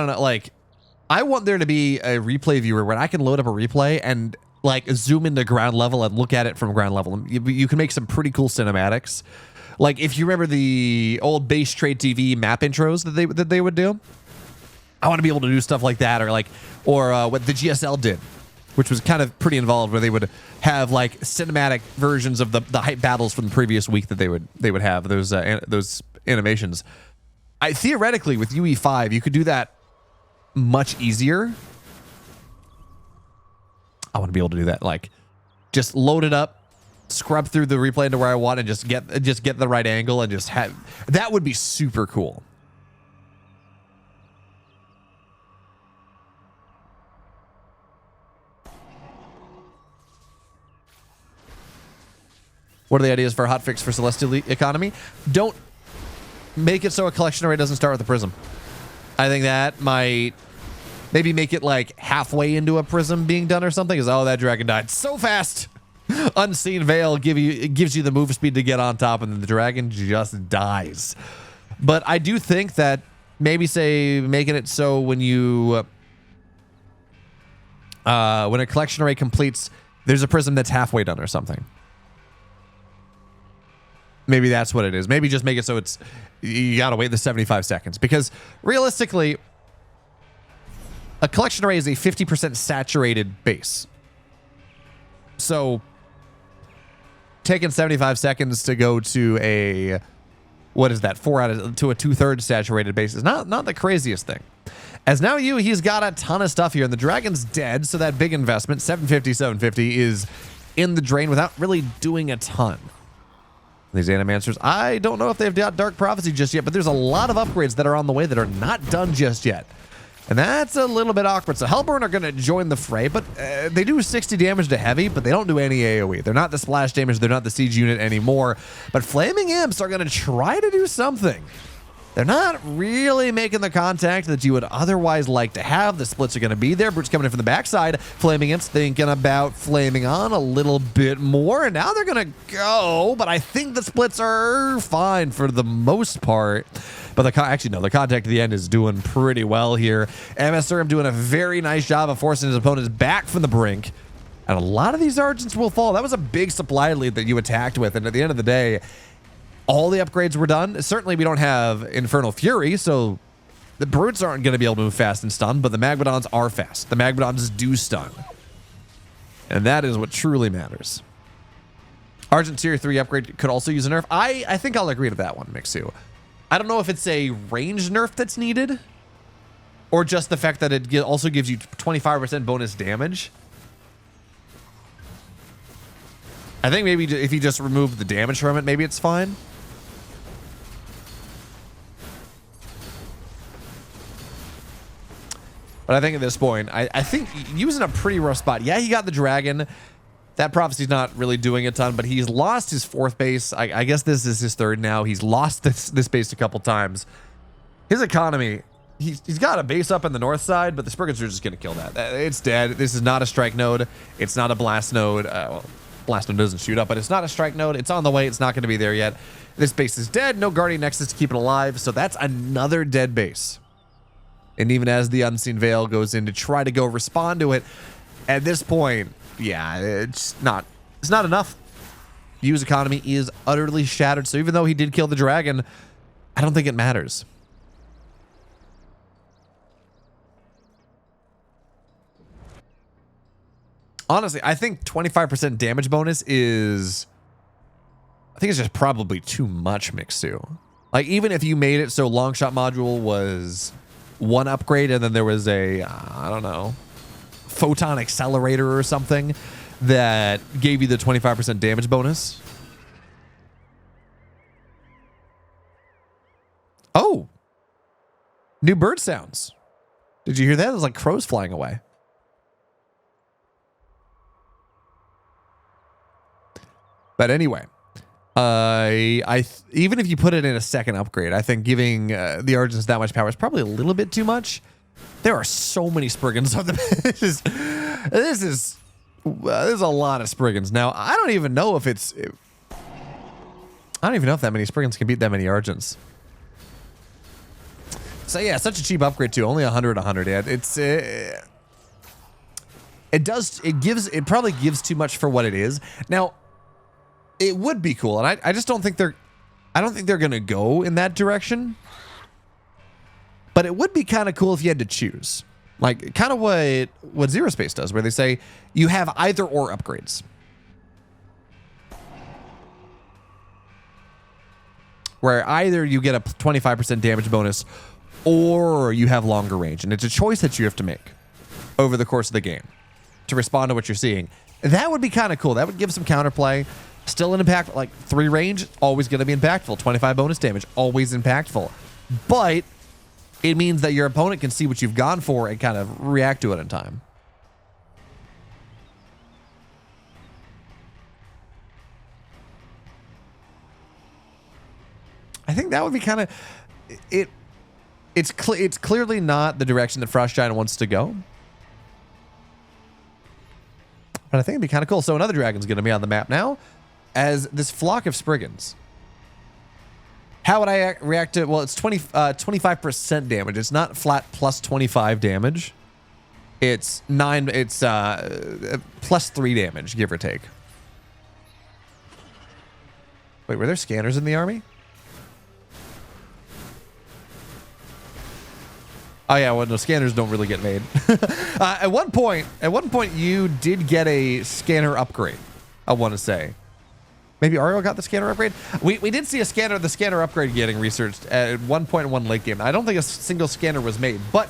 want there to be a replay viewer where I can load up a replay and like zoom into ground level and look at it from ground level. You can make some pretty cool cinematics. Like if you remember the old base trade TV map intros that they would do, I want to be able to do stuff like that, or what the GSL did, which was kind of pretty involved, where they would have like cinematic versions of the hype battles from the previous week that they would have those animations. Theoretically with UE5 you could do that much easier. I want to be able to do that, like just load it up, scrub through the replay into where I want, and just get the right angle, and just have that would be super cool. What are the ideas for a hotfix for Celestial economy? Don't make it so a collection array doesn't start with a prism. I think that might maybe make it like halfway into a prism being done or something. Is, oh, that dragon died so fast. Unseen Veil gives you the move speed to get on top, and then the dragon just dies. But I do think that maybe say making it so when you when a collection array completes, there's a prism that's halfway done or something. Maybe that's what it is. Maybe just make it so it's you gotta wait the 75 seconds, because realistically a collection array is a 50% saturated base. So taking 75 seconds to go to a, what is that, 4 out of to a 2/3 saturated base is not the craziest thing. As now he's got a ton of stuff here, and the dragon's dead, so that big investment, 750 is in the drain without really doing a ton. These Animancers, I don't know if they've got Dark Prophecy just yet, but there's a lot of upgrades that are on the way that are not done just yet. And that's a little bit awkward. So Hellborn are going to join the fray, but they do 60 damage to heavy, but they don't do any AoE. They're not the splash damage. They're not the siege unit anymore. But Flaming Imps are going to try to do something. They're not really making the contact that you would otherwise like to have. The splits are going to be there. Brute's coming in from the backside. Flaming Imps thinking about flaming on a little bit more, and now they're going to go, but I think the splits are fine for the most part. But actually, no, the contact at the end is doing pretty well here. msrm doing a very nice job of forcing his opponents back from the brink. And a lot of these Argents will fall. That was a big supply lead that you attacked with, and at the end of the day, all the upgrades were done. Certainly, we don't have Infernal Fury, so the Brutes aren't going to be able to move fast and stun, but the Magmadons are fast. The Magmadons do stun. And that is what truly matters. Argent Tier 3 upgrade could also use a nerf. I think I'll agree to that one, Mixu. I don't know if it's a range nerf that's needed, or just the fact that it also gives you 25% bonus damage. I think maybe if you just remove the damage from it, maybe it's fine. But I think at this point, I think using a pretty rough spot. Yeah, he got the dragon. That prophecy's not really doing a ton, but he's lost his fourth base. I guess this is his third now. He's lost this base a couple times. His economy, he's got a base up in the north side, but the Spriggans are just going to kill that. It's dead. This is not a strike node. It's not a blast node. Well, blast node doesn't shoot up, but it's not a strike node. It's on the way. It's not going to be there yet. This base is dead. No Guardian Nexus to keep it alive, so that's another dead base. And even as the Unseen Veil goes in to try to go respond to it, at this point, yeah, it's not enough. Yu's economy is utterly shattered. So even though he did kill the dragon, I don't think it matters. Honestly, I think 25% damage bonus is, I think it's just probably too much, Mixu. Like, even if you made it so long shot module was one upgrade and then there was a, I don't know, photon accelerator or something that gave you the 25% damage bonus. Oh, new bird sounds. Did you hear that? It was like crows flying away. But anyway, even if you put it in a second upgrade, I think giving the Argents that much power is probably a little bit too much. There are so many Spriggans on the this is there's a lot of Spriggans. Now, I don't even know if that many Spriggans can beat that many Argents. So yeah, such a cheap upgrade too. Only 100. Yeah, it's it probably gives too much for what it is. Now, it would be cool, and I just don't think they're gonna go in that direction. But it would be kind of cool if you had to choose. Like, kind of what Zero Space does, where they say you have either or upgrades. Where either you get a 25% damage bonus or you have longer range. And it's a choice that you have to make over the course of the game to respond to what you're seeing. That would be kind of cool. That would give some counterplay. Still an impact, like 3 range, always going to be impactful. 25 bonus damage, always impactful. But it means that your opponent can see what you've gone for and kind of react to it in time. I think that would be kind of it's clearly not the direction that Frost Giant wants to go. But I think it'd be kind of cool. So another dragon's going to be on the map now as this flock of Spriggans. How would I react to it? Well, it's 25% damage. It's not flat plus 25 damage. It's plus 3 damage, give or take. Wait, were there scanners in the army? Oh yeah, well, no, scanners don't really get made. At one point, you did get a scanner upgrade, I want to say. Maybe Ariel got the scanner upgrade? We did see the scanner upgrade getting researched at 1.1 late game. I don't think a single scanner was made, but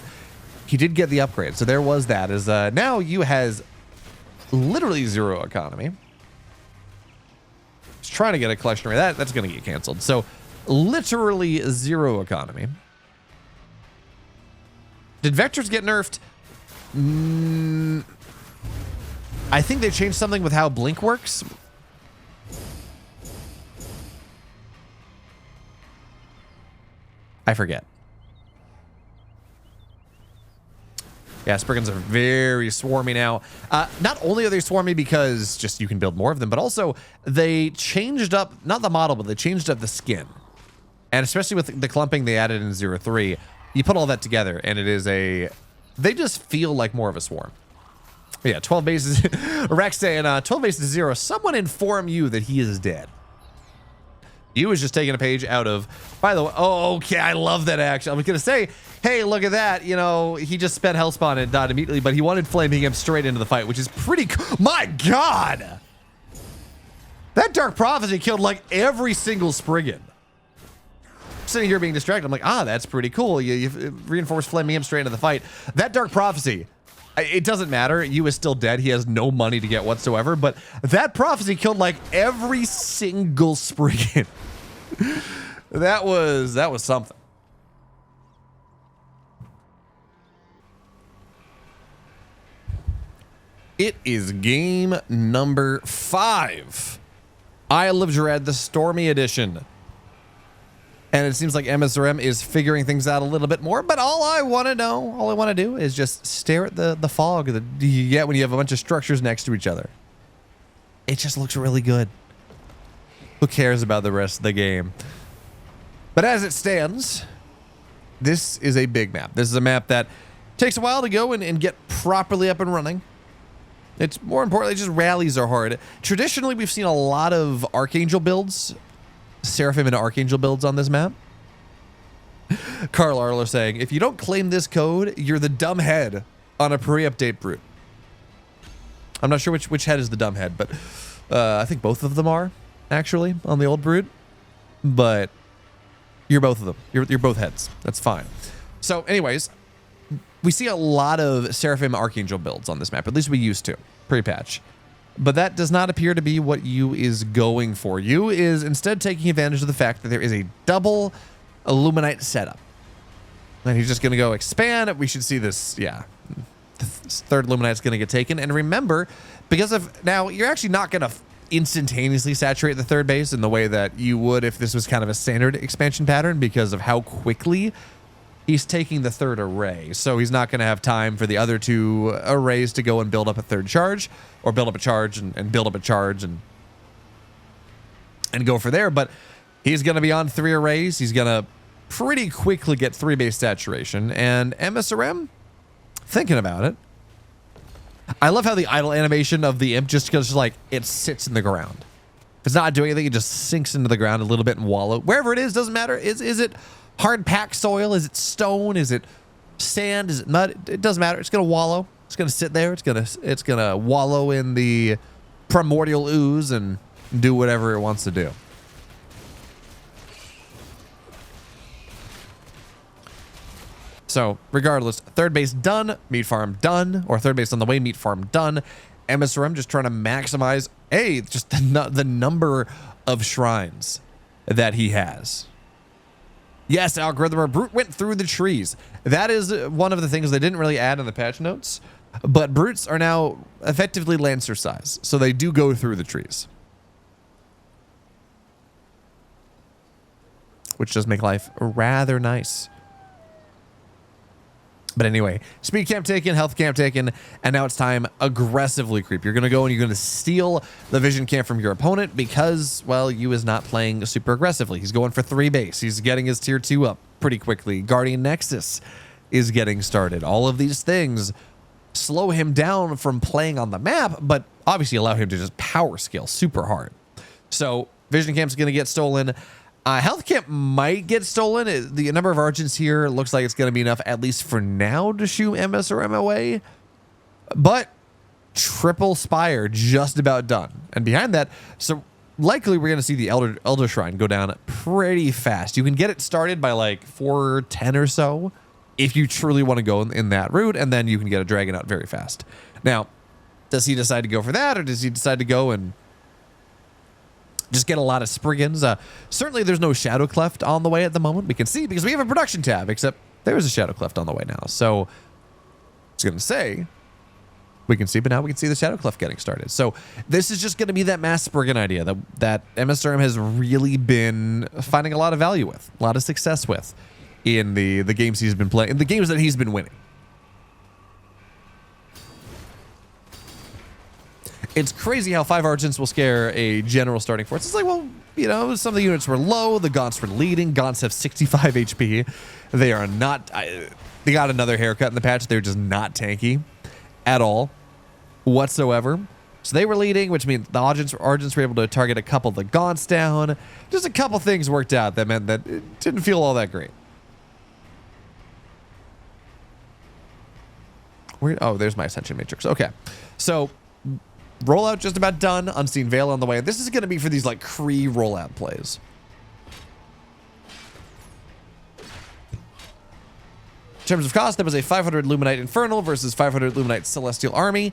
he did get the upgrade. So there was that. As now you has literally 0 economy. He's trying to get a collection rate. That's going to get canceled. So literally 0 economy. Did vectors get nerfed? I think they changed something with how blink works. I forget. Yeah, Spriggans are very swarmy now. Not only are they swarmy because just you can build more of them, but also they changed up, not the model, but they changed up the skin. And especially with the clumping they added in 0.3, you put all that together and it is a, they just feel like more of a swarm. Yeah, 12 bases, Rex saying 12 bases 0, someone inform you that he is dead. You was just taking a page out of, by the way, oh, okay, I love that action. I was going to say, hey, look at that. You know, he just spent Hellspawn and died immediately, but he wanted Flaming him straight into the fight, which is pretty cool. My God! That Dark Prophecy killed like every single Spriggan. Sitting here being distracted, I'm like, that's pretty cool. You reinforced Flaming him straight into the fight. That Dark Prophecy, it doesn't matter. You is still dead. He has no money to get whatsoever, but that Prophecy killed like every single Spriggan. That was something. It is game number 5. Isle of Dread, the Stormy Edition. And it seems like msrm is figuring things out a little bit more, but all I want to do is just stare at the fog that you get when you have a bunch of structures next to each other. It just looks really good. Who cares about the rest of the game? But as it stands, this is a big map. This is a map that takes a while to go and get properly up and running. It's more importantly, just rallies are hard. Traditionally, we've seen a lot of Archangel builds, Seraphim and Archangel builds on this map. Carl Arler saying, if you don't claim this code, you're the dumb head on a pre-update brute. I'm not sure which head is the dumb head, but I think both of them are, actually, on the old brute. But you're both of them. You're both heads. That's fine. So anyways, we see a lot of Seraphim Archangel builds on this map. At least we used to, pre-patch. But that does not appear to be what you is going for. You is instead taking advantage of the fact that there is a double Illuminite setup. And he's just going to go expand. We should see this, yeah. The third Illuminite's going to get taken. And remember, because of, now, you're actually not going to instantaneously saturate the third base in the way that you would if this was kind of a standard expansion pattern because of how quickly he's taking the third array. So he's not going to have time for the other two arrays to go and build up a third charge or build up a charge and build up a charge and go for there. But he's going to be on 3 arrays. He's going to pretty quickly get 3 base saturation. And msrm, thinking about it, I love how the idle animation of the imp just goes like it sits in the ground. If it's not doing anything, it just sinks into the ground a little bit and wallow. Wherever it is, doesn't matter. Is it hard packed soil? Is it stone? Is it sand? Is it mud? It doesn't matter. It's gonna wallow. It's gonna sit there. It's gonna wallow in the primordial ooze and do whatever it wants to do. So regardless, third base done, meat farm done, or third base on the way, meat farm done. msrm just trying to maximize just the number of shrines that he has. Yes, Algorithm Brute went through the trees. That is one of the things they didn't really add in the patch notes, but Brutes are now effectively Lancer size, so they do go through the trees. Which does make life rather nice. But anyway, speed camp taken, health camp taken, and now it's time aggressively creep. You're going to go and you're going to steal the vision camp from your opponent because, well, you is not playing super aggressively. He's going for 3 base. He's getting his tier 2 up pretty quickly. Guardian Nexus is getting started. All of these things slow him down from playing on the map, but obviously allow him to just power scale super hard. So vision camp's going to get stolen. Health camp might get stolen. The number of argents here looks like it's going to be enough, at least for now, to shoo msrm away. But triple Spire just about done. And behind that, so likely we're going to see the Elder Shrine go down pretty fast. You can get it started by like 410 or so if you truly want to go in that route, and then you can get a Dragon out very fast. Now, does he decide to go for that, or does he decide to go and just get a lot of Spriggans? Certainly there's no Shadow Cleft on the way at the moment. We can see because we have a production tab, except There's a Shadow Cleft on the way now. So I was going to say, we can see, but now we can see the Shadow Cleft getting started. So this is just going to be that mass Spriggan idea that msrm has really been finding a lot of value with, a lot of success with in the games he's been playing, in the games that he's been winning. It's crazy how 5 Argents will scare a general starting force. It's like, well, you know, some of the units were low. The Gaunts were leading. Gaunts have 65 HP. They are not... they got another haircut in the patch. They're just not tanky at all whatsoever. So they were leading, which means the Argents were able to target a couple of the Gaunts down. Just a couple things worked out that meant that it didn't feel all that great. Oh, there's my Ascension Matrix. Okay. So... rollout just about done. Unseen Veil on the way. This is going to be for these like Kree rollout plays. In terms of cost, that was a 500 Luminite Infernal versus 500 Luminite Celestial Army.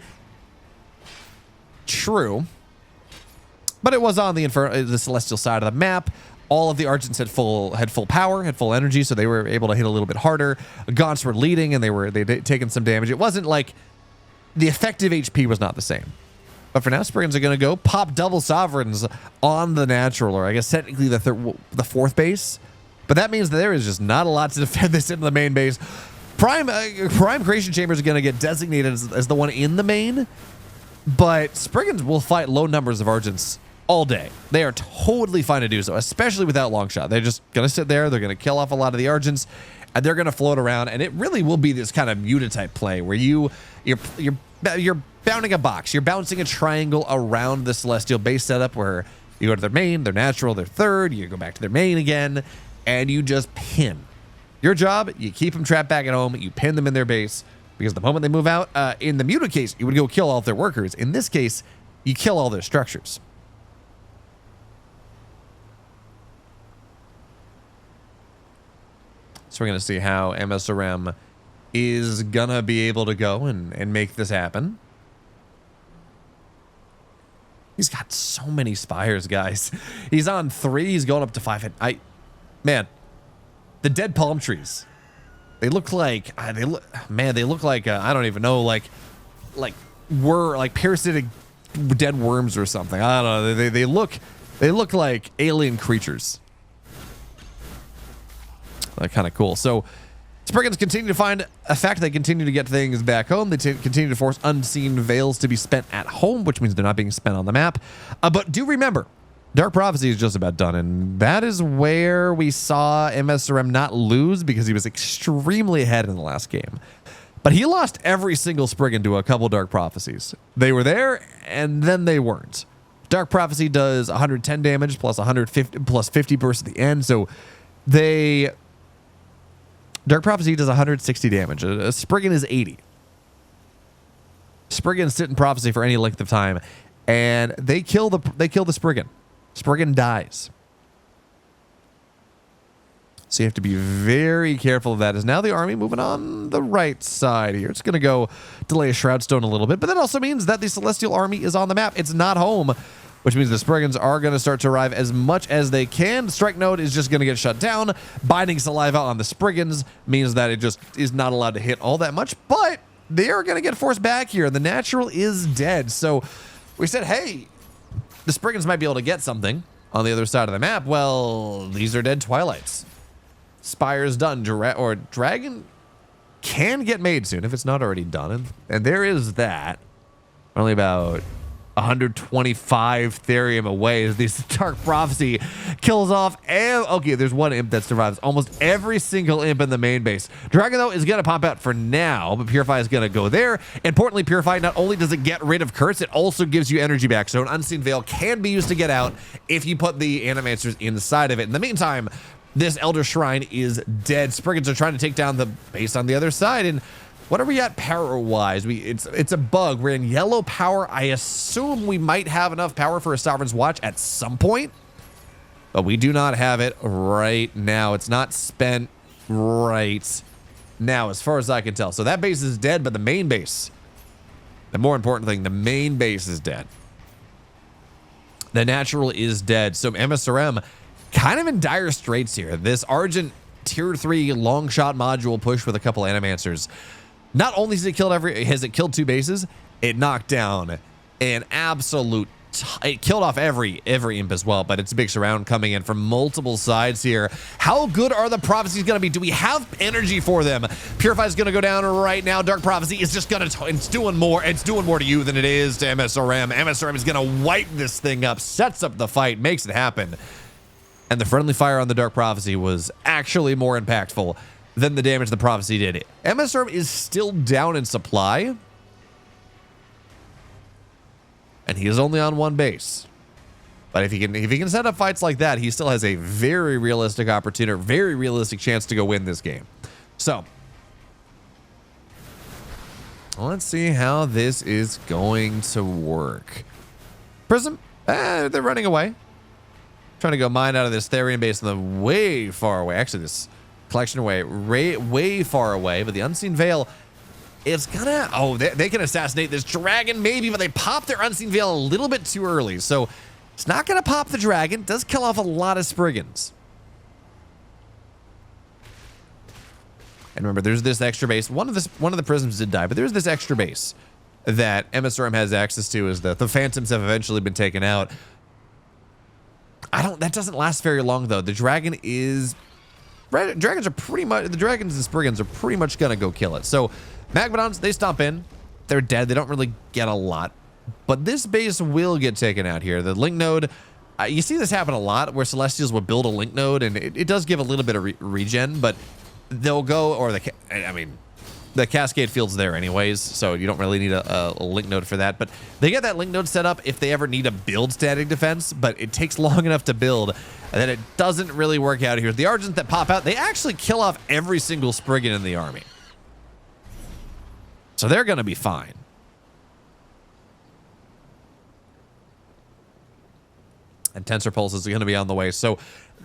True. But it was on the Celestial side of the map. All of the Argents had full power, had full energy, so they were able to hit a little bit harder. Gaunts were leading, and they'd taken some damage. It wasn't like the effective HP was not the same. But for now, Spriggans are going to go pop double Sovereigns on the natural, or I guess technically the 4th base. But that means that there is just not a lot to defend this into the main base. Prime Creation Chambers are going to get designated as the one in the main. But Spriggans will fight low numbers of Argents all day. They are totally fine to do so, especially without Longshot. They're just going to sit there. They're going to kill off a lot of the Argents. And they're going to float around. And it really will be this kind of Muta-type play where you're bounding a box. You're bouncing a triangle around the Celestial base setup where you go to their main, their natural, their 3rd, you go back to their main again, and you just pin. Your job, you keep them trapped back at home, you pin them in their base, because the moment they move out, in the Muta case, you would go kill all of their workers. In this case, you kill all their structures. So we're going to see how msrm is going to be able to go and make this happen. He's got so many Spires, guys. He's on 3. He's going up to 5. And man, the dead palm trees. They look like they look like I don't even know, like parasitic dead worms or something. I don't know. They look like alien creatures. Kind of cool. So Spriggans continue to find effect. They continue to get things back home. They continue to force unseen veils to be spent at home, which means they're not being spent on the map. But do remember, Dark Prophecy is just about done, and that is where we saw msrm not lose because he was extremely ahead in the last game. But he lost every single Spriggan to a couple Dark Prophecies. They were there, and then they weren't. Dark Prophecy does 110 damage plus 150 plus 50 bursts at the end, so Dark Prophecy does 160 damage. A Spriggan is 80. Spriggans sit in Prophecy for any length of time, and they kill the Spriggan. Spriggan dies. So you have to be very careful of that. Is now the army moving on the right side here. It's going to go delay a Shroud Stone a little bit, but that also means that the Celestial army is on the map. It's not home, which means the Spriggans are going to start to arrive as much as they can. Strike Node is just going to get shut down. Binding Saliva on the Spriggans means that it just is not allowed to hit all that much, but they are going to get forced back here. The natural is dead. So we said, hey, the Spriggans might be able to get something on the other side of the map. Well, these are dead Twilights. Spire's done. Dragon can get made soon if it's not already done. And there is that. Only about 125 Therium away as this Dark Prophecy kills off. Okay, there's one imp that survives almost every single imp in the main base. Dragon, though, is going to pop out for now, but Purify is going to go there. Importantly, Purify, not only does it get rid of Curse, it also gives you energy back. So an Unseen Veil can be used to get out if you put the Animancers inside of it. In the meantime, this Elder Shrine is dead. Spriggans are trying to take down the base on the other side, and what are we at power-wise? It's a bug. We're in yellow power. I assume we might have enough power for a Sovereign's Watch at some point, but we do not have it right now. It's not spent right now, as far as I can tell. So that base is dead, but the main base, the more important thing, the main base is dead. The natural is dead. So msrm kind of in dire straits here. This Argent tier 3 long shot module push with a couple animancers. Not only has it killed 2 bases, it knocked down an absolute. It killed off every imp as well, but it's a big surround coming in from multiple sides here. How good are the prophecies going to be? Do we have energy for them? Purify is going to go down right now. Dark Prophecy is just going to, it's doing more to you than it is to msrm. msrm is going to wipe this thing up, sets up the fight, makes it happen. And the friendly fire on the Dark Prophecy was actually more impactful than the damage the Prophecy did. msrm is still down in supply, and he is only on 1 base. But if he can set up fights like that, he still has a very realistic opportunity, very realistic chance to go win this game. So let's see how this is going to work. Prism, they're running away. Trying to go mine out of this Therian base on the way far away. Actually, this collection away, way far away. But the Unseen Veil, it's gonna, oh, they can assassinate this dragon maybe, but they pop their Unseen Veil a little bit too early. So it's not gonna pop the dragon. It does kill off a lot of Spriggans. And remember, there's this extra base. One of the prisms did die, but there's this extra base that msrm has access to, as the phantoms have eventually been taken out. That doesn't last very long though. The dragon is, dragons are pretty much, the dragons and Spriggans are pretty much gonna go kill it. So Magmadons, they stomp in. They're dead. They don't really get a lot. But this base will get taken out here. The link node, you see this happen a lot where Celestials will build a link node, and it does give a little bit of regen, but they'll go, or the Cascade Field's there anyways, so you don't really need a link node for that. But they get that link node set up if they ever need to build static defense, but it takes long enough to build, and then it doesn't really work out here. The Argents that pop out, they actually kill off every single Spriggan in the army. So they're going to be fine. And Tensor Pulse is going to be on the way. So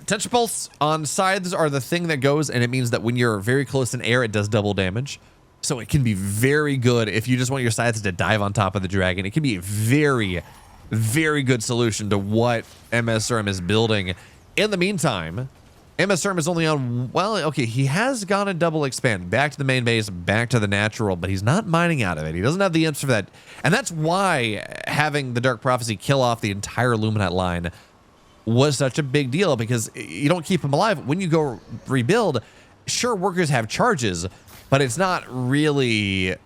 Tensor Pulse on scythes are the thing that goes, and it means that when you're very close in air, it does double damage. So it can be very good if you just want your scythes to dive on top of the dragon. It can be a very, very good solution to what msrm is building. In the meantime, msrm is only on, well, okay, he has gone a double expand. Back to the main base, back to the natural, but he's not mining out of it. He doesn't have the imps for that. And that's why having the Dark Prophecy kill off the entire Luminite line was such a big deal, because you don't keep him alive. When you go rebuild, sure, workers have charges, but it's not really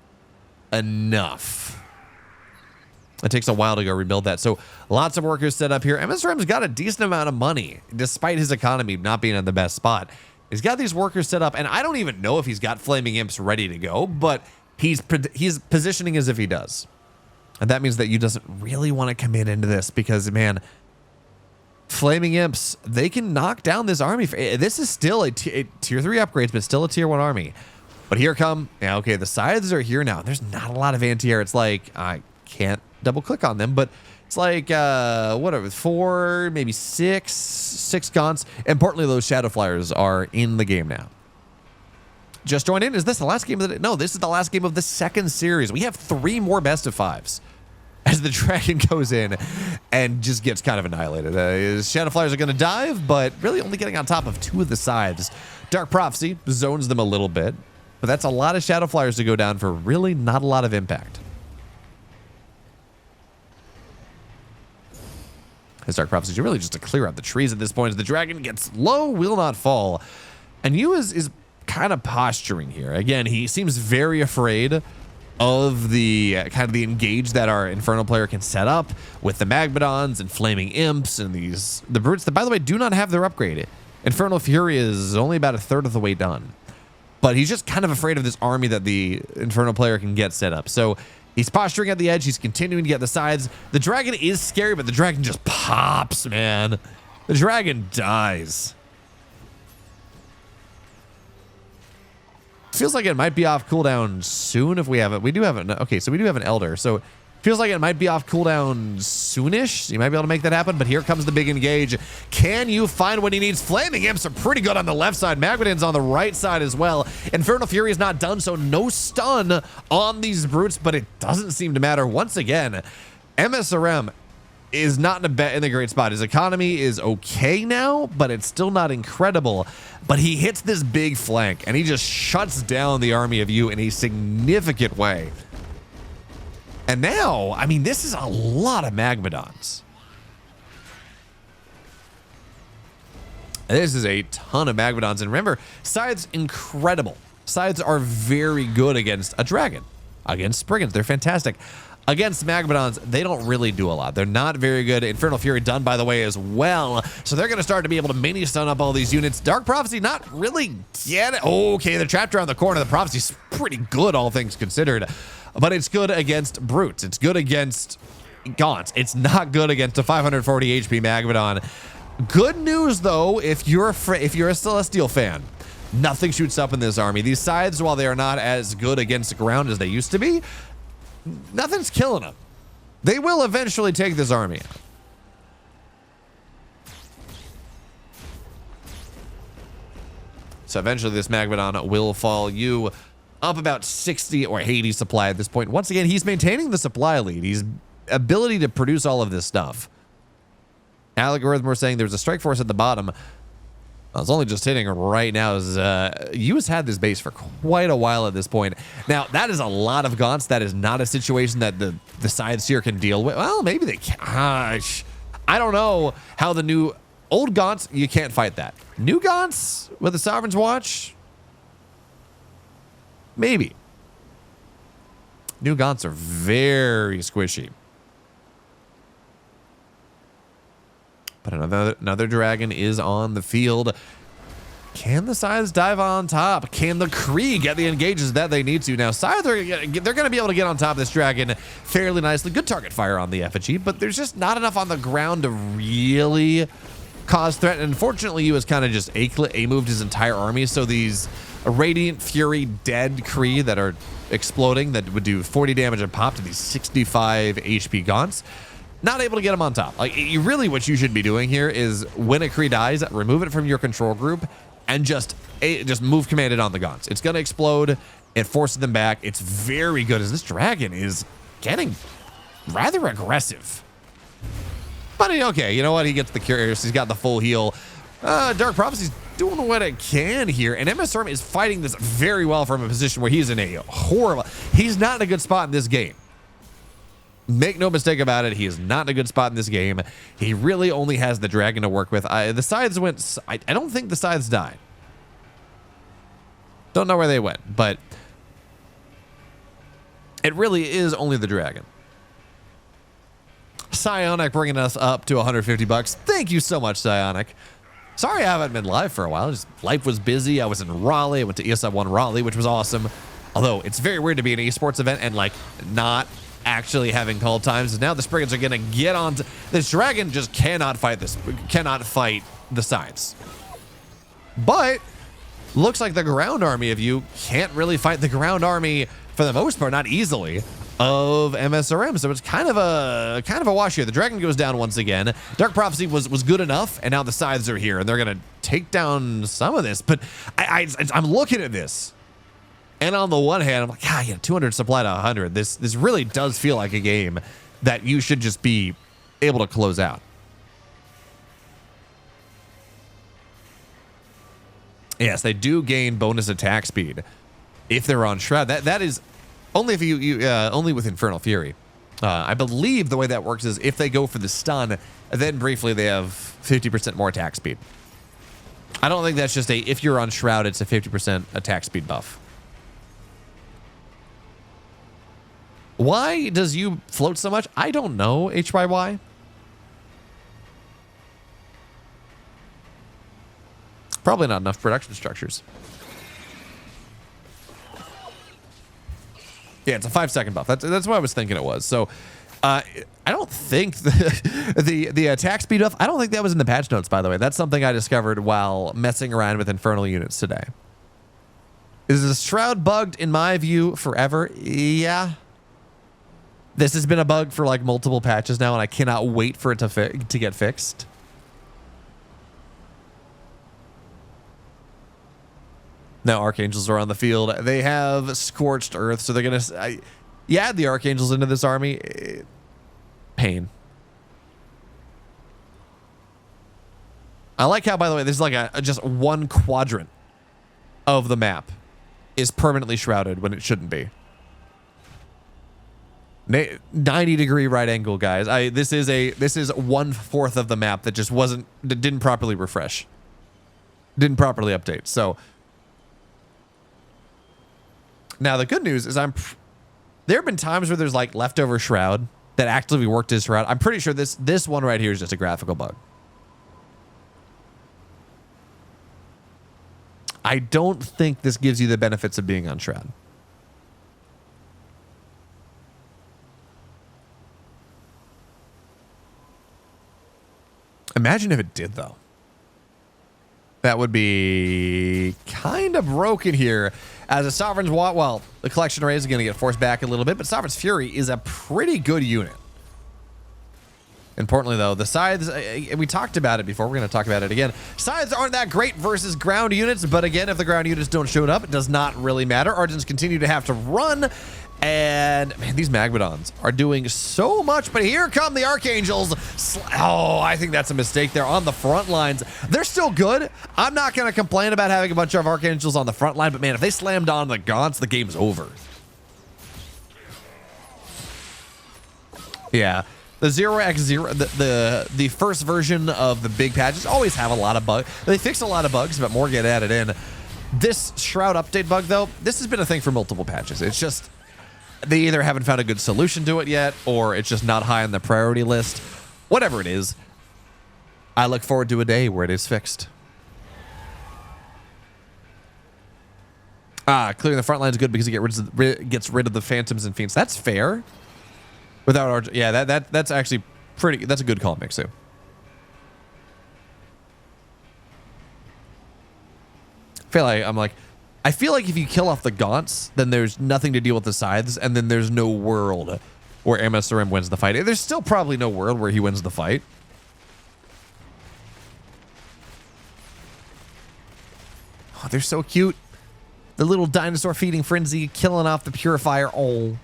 enough. It takes a while to go rebuild that. So lots of workers set up here. msrm's got a decent amount of money, despite his economy not being in the best spot. He's got these workers set up, and I don't even know if he's got Flaming Imps ready to go, but he's positioning as if he does. And that means that you doesn't really want to commit into this, because, man, Flaming Imps, they can knock down this army. This is still a tier 3 upgrades, but still a tier 1 army. But here come, yeah, okay, the scythes are here now. There's not a lot of anti-air. It's like, I can't double click on them, but it's like whatever, 4, maybe 6 gaunts. Importantly, those Shadow Flyers are in the game now. Just join in. Is this the last game of the day? No, this is the last game of the second series. We have 3 more best of 5s as the dragon goes in and just gets kind of annihilated. Shadow Flyers are going to dive, but really only getting on top of 2 of the scythes. Dark Prophecy zones them a little bit, but that's a lot of Shadow Flyers to go down for really not a lot of impact. His Dark Prophecy is really just to clear out the trees at this point as the dragon gets low, will not fall. And Yu is kind of posturing here. Again, he seems very afraid of the kind of the engage that our Infernal player can set up with the Magmadons and Flaming Imps and the brutes that, by the way, do not have their upgrade. Infernal Fury is only about 1/3 of the way done. But he's just kind of afraid of this army that the Infernal player can get set up. So he's posturing at the edge. He's continuing to get the sides. The dragon is scary, but the dragon just pops, man. The dragon dies. Feels like it might be off cooldown soon if we have it. We do have it. Okay, so we do have an Elder. So it feels like it might be off cooldown soonish. So you might be able to make that happen, but here comes the big engage. Can you find what he needs? Flaming Imps are pretty good on the left side. Magmadon's on the right side as well. Infernal Fury is not done, so no stun on these brutes, but it doesn't seem to matter. Once again, msrm is not in a great spot. His economy is okay now, but it's still not incredible. But he hits this big flank, and he just shuts down the army of you in a significant way. And now, I mean, this is a lot of Magmadons. This is a ton of Magmadons. And remember, Scythe's incredible. Scythes are very good against a dragon. Against Spriggans, they're fantastic. Against Magmadons, they don't really do a lot. They're not very good. Infernal Fury done, by the way, as well. So they're going to start to be able to mini stun up all these units. Dark Prophecy, not really yet. Okay, they're trapped around the corner. The Prophecy's pretty good, all things considered. But it's good against Brutes. It's good against Gaunts. It's not good against a 540 HP Magmadon. Good news, though, if you're a Celestial fan. Nothing shoots up in this army. These Scythes, while they are not as good against the ground as they used to be, nothing's killing them. They will eventually take this army out. So eventually this Magmadon will fall you up about 60 or 80 supply at this point. Once again, he's maintaining the supply lead. He's ability to produce all of this stuff. Algorithm were saying there's a strike force at the bottom. I was only just hitting right now. You has had this base for quite a while at this point. Now, that is a lot of Gaunts. That is not a situation that the Scythes here can deal with. Well, maybe they can. Gosh, I don't know how the new... Old Gaunts, you can't fight that. New Gaunts with the Sovereign's Watch? Maybe. New Gaunts are very squishy. But another dragon is on the field. Can the Scythes dive on top? Can the Kree get the engages that they need to? Now, Scythe, they're going to be able to get on top of this dragon fairly nicely. Good target fire on the effigy, but there's just not enough on the ground to really cause threat. And unfortunately, he was kind of just A-moved his entire army. So these Radiant Fury dead Kree that are exploding that would do 40 damage a pop to these 65 HP Gaunts, not able to get him on top. Like, what you should be doing here is when a Kree dies, remove it from your control group and just move command it on the Gaunts. It's going to explode. It forces them back. It's very good as this dragon is getting rather aggressive. But okay, you know what? He gets the curious. He's got the full heal. Dark Prophecy's doing what it can here. And msrm is fighting this very well from a position where he's in a horrible... He's not in a good spot in this game. Make no mistake about it. He is not in a good spot in this game. He really only has the dragon to work with. The Scythes went... I don't think the Scythes died. Don't know where they went, but it really is only the dragon. Psionic bringing us up to 150 bucks. Thank you so much, Psionic. Sorry I haven't been live for a while. Just life was busy. I was in Raleigh. I went to ESI 1 Raleigh, which was awesome. Although it's very weird to be an esports event and like not actually having call times. Now the Spriggans are gonna get on to this dragon. Just cannot fight the Scythes. But looks like the ground army of you can't really fight the ground army for the most part, not easily, of msrm. So it's kind of a wash here. The dragon goes down once again. Dark Prophecy was good enough, and now the Scythes are here and they're gonna take down some of this. But I'm looking at this, and on the one hand, I'm like, 200 supply to 100. This really does feel like a game that you should just be able to close out. Yes, they do gain bonus attack speed if they're on Shroud. That is only if you only with Infernal Fury. I believe the way that works is if they go for the stun, then briefly they have 50% more attack speed. I don't think that's just if you're on Shroud, it's a 50% attack speed buff. Why does you float so much? I don't know, HYY. Probably not enough production structures. Yeah, it's a 5-second buff. That's what I was thinking it was. So I don't think the attack speed buff, I don't think that was in the patch notes, by the way. That's something I discovered while messing around with Infernal units today. Is the Shroud bugged, in my view, forever? Yeah. This has been a bug for like multiple patches now, and I cannot wait for it to get fixed. Now Archangels are on the field. They have Scorched Earth, so they're going to... You add the Archangels into this army, pain. I like how, by the way, there's like just one quadrant of the map is permanently shrouded when it shouldn't be. 90-degree right angle, guys. This is 1/4 of the map that just didn't properly refresh, didn't properly update. So now the good news is there have been times where there's like leftover shroud that actively worked as shroud. I'm pretty sure this one right here is just a graphical bug. I don't think this gives you the benefits of being on shroud. Imagine if it did, though. That would be kind of broken here. As a Sovereign's well, the collection array is going to get forced back a little bit, but Sovereign's Fury is a pretty good unit. Importantly, though, the scythes, we talked about it before. We're going to talk about it again. Scythes aren't that great versus ground units, but again, if the ground units don't show up, it does not really matter. Argents continue to have to run, and man, these Magmadons are doing so much, but here come the Archangels. Oh, I think that's a mistake. They're on the front lines. They're still good. I'm not going to complain about having a bunch of Archangels on the front line, but man, if they slammed on the Gaunts, the game's over. Yeah. The 0x0, the first version of the big patches always have a lot of bugs. They fix a lot of bugs, but more get added in. This Shroud update bug, though, this has been a thing for multiple patches. It's just they either haven't found a good solution to it yet, or it's just not high on the priority list. Whatever it is, I look forward to a day where it is fixed. Clearing the front line is good because it gets rid of the Phantoms and Fiends. That's fair. Without yeah, that's actually pretty. That's a good call, Mixu. I feel like if you kill off the Gaunts, then there's nothing to deal with the Scythes, and then there's no world where msrm wins the fight. There's still probably no world where he wins the fight. Oh, they're so cute. The little dinosaur feeding frenzy, killing off the purifier. Oh.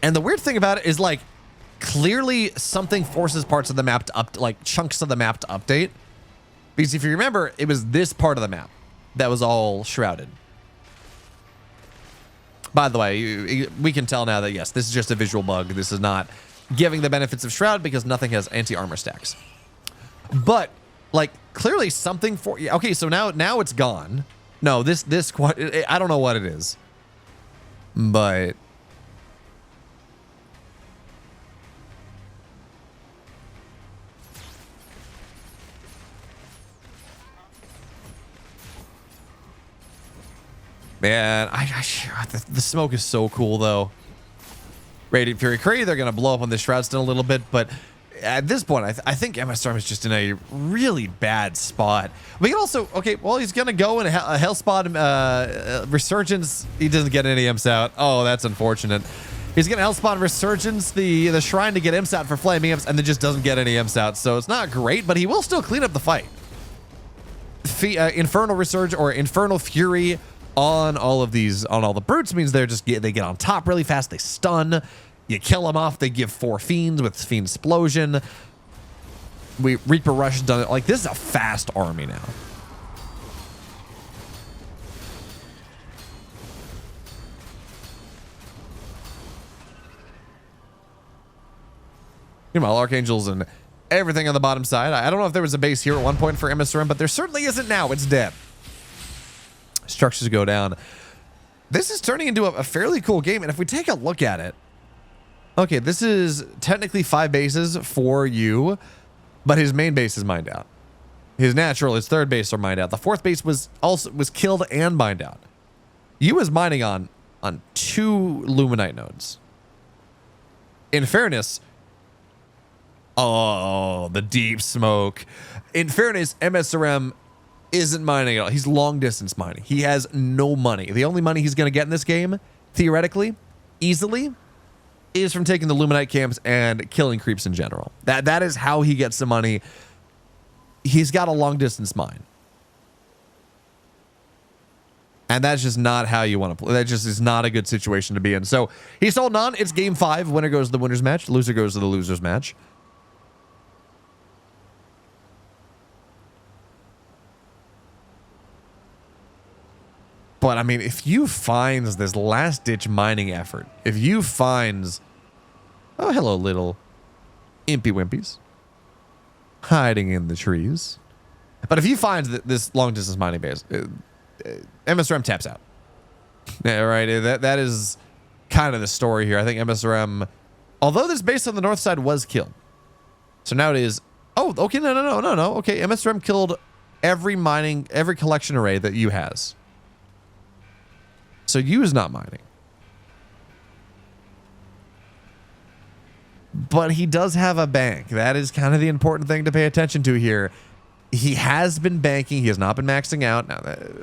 And the weird thing about it is, like, clearly something forces parts of the map to like chunks of the map to update. Because if you remember, it was this part of the map that was all shrouded. By the way, we can tell now that, yes, this is just a visual bug. This is not giving the benefits of Shroud because nothing has anti-armor stacks. But, like, clearly something for... Okay, so now it's gone. No, this I don't know what it is. But... Man, the smoke is so cool, though. Radiant Fury Cree, they're going to blow up on this Shroud still a little bit, but at this point, I think msrm is just in a really bad spot. We can also, okay, well, he's going to go in a Hellspawn Resurgence. He doesn't get any imps out. Oh, that's unfortunate. He's going to Hellspawn Resurgence the Shrine to get imps out for Flaming Imps, and then just doesn't get any imps out. So it's not great, but he will still clean up the fight. Infernal Resurge or Infernal Fury on all of these, on all the brutes, means they get on top really fast. They stun. You kill them off. They give 4 fiends with Fiend Explosion. Reaper Rush has done it. Like, this is a fast army now. Meanwhile, Archangels and everything on the bottom side. I don't know if there was a base here at one point for msrm, but there certainly isn't now. It's dead. Structures go down. This is turning into a fairly cool game, and if we take a look at it, okay, this is technically 5 bases for you, but his main base is mined out. His third base are mined out. The 4th base was killed and mined out. You is mining on 2 Luminite nodes. In fairness, oh, the deep smoke. In fairness, msrm isn't mining at all. He's long distance mining. He has no money. The only money he's going to get in this game, theoretically, easily, is from taking the Luminite camps and killing creeps in general. That is how he gets the money. He's got a long distance mine. And that's just not how you want to play. That just is not a good situation to be in. So he's holding on. It's game 5. Winner goes to the winner's match. Loser goes to the loser's match. But I mean, if you finds this last ditch mining effort, if you finds, oh, hello, little impy wimpies hiding in the trees. But if you find this long distance mining base, msrm taps out. Yeah, right. That is kind of the story here. I think msrm, although this base on the north side was killed, so now it is. Oh, okay, no. Okay, msrm killed every collection array that you has. So you is not mining. But he does have a bank. That is kind of the important thing to pay attention to here. He has been banking. He has not been maxing out. Now,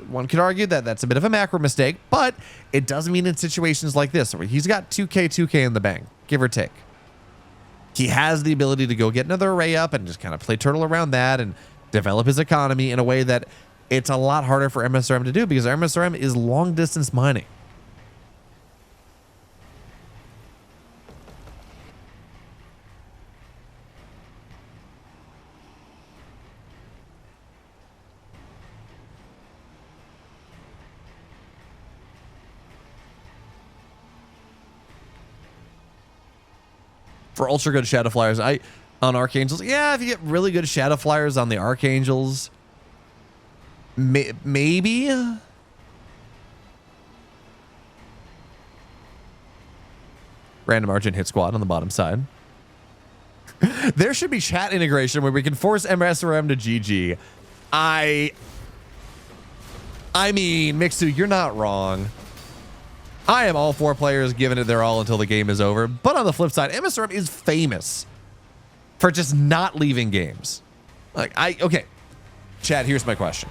one could argue that that's a bit of a macro mistake, but it does mean in situations like this where he's got 2K in the bank, give or take. He has the ability to go get another array up and just kind of play turtle around that and develop his economy in a way that it's a lot harder for msrm to do because msrm is long distance mining. For ultra good shadow flyers, on archangels, yeah, if you get really good shadow flyers on the archangels, maybe. Random Argent hit squad on the bottom side. There should be chat integration where we can force msrm to GG. I mean, Mixu, you're not wrong. I am all for players giving it their all until the game is over. But on the flip side, msrm is famous for just not leaving games. Okay. Chat, here's my question.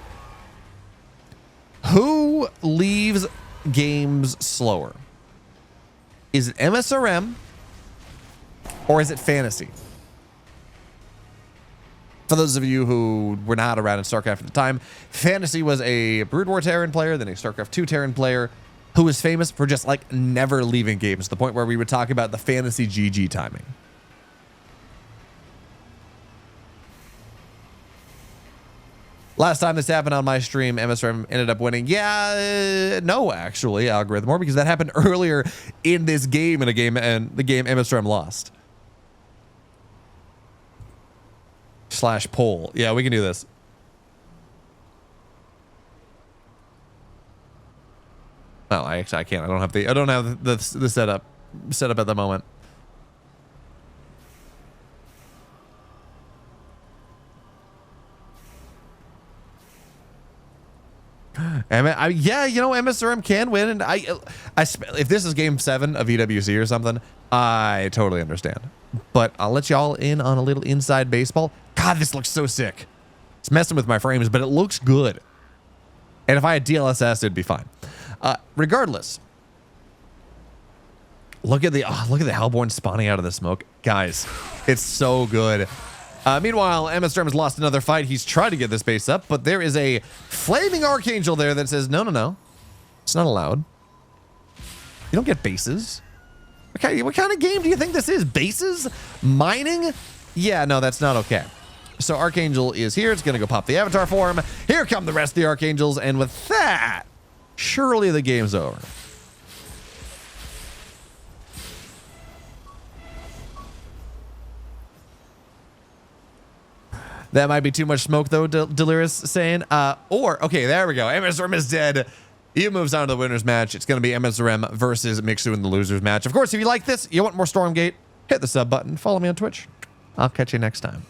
Who leaves games slower? Is it msrm or is it fantasy? For those of you who were not around in StarCraft at the time, fantasy was a Brood War Terran player, then a StarCraft 2 Terran player who was famous for just like never leaving games to the point where we would talk about the fantasy GG timing. Last time this happened on my stream, msrm ended up winning. Yeah, no, actually, algorithm more because that happened earlier in this game and the game msrm lost. / poll. Yeah, we can do this. Oh, I can't. I don't have the setup at the moment. Yeah, you know, msrm can win, and if this is game 7 of EWC or something, I totally understand. But I'll let y'all in on a little inside baseball. God, this looks so sick. It's messing with my frames, but it looks good. And if I had DLSS, it'd be fine. Regardless, look at the Hellborn spawning out of the smoke, guys. It's so good. Meanwhile, msrm has lost another fight. He's tried to get this base up, but there is a flaming archangel there that says, no, it's not allowed. You don't get bases. What kind of game do you think this is? Bases? Mining? Yeah, no, that's not okay. So Archangel is here. It's going to go pop the avatar form. Here come the rest of the Archangels. And with that, surely the game's over. That might be too much smoke, though, Delirious saying. Okay, there we go. msrm is dead. He moves on to the winner's match. It's going to be msrm versus Mixu in the loser's match. Of course, if you like this, you want more Stormgate, hit the sub button. Follow me on Twitch. I'll catch you next time.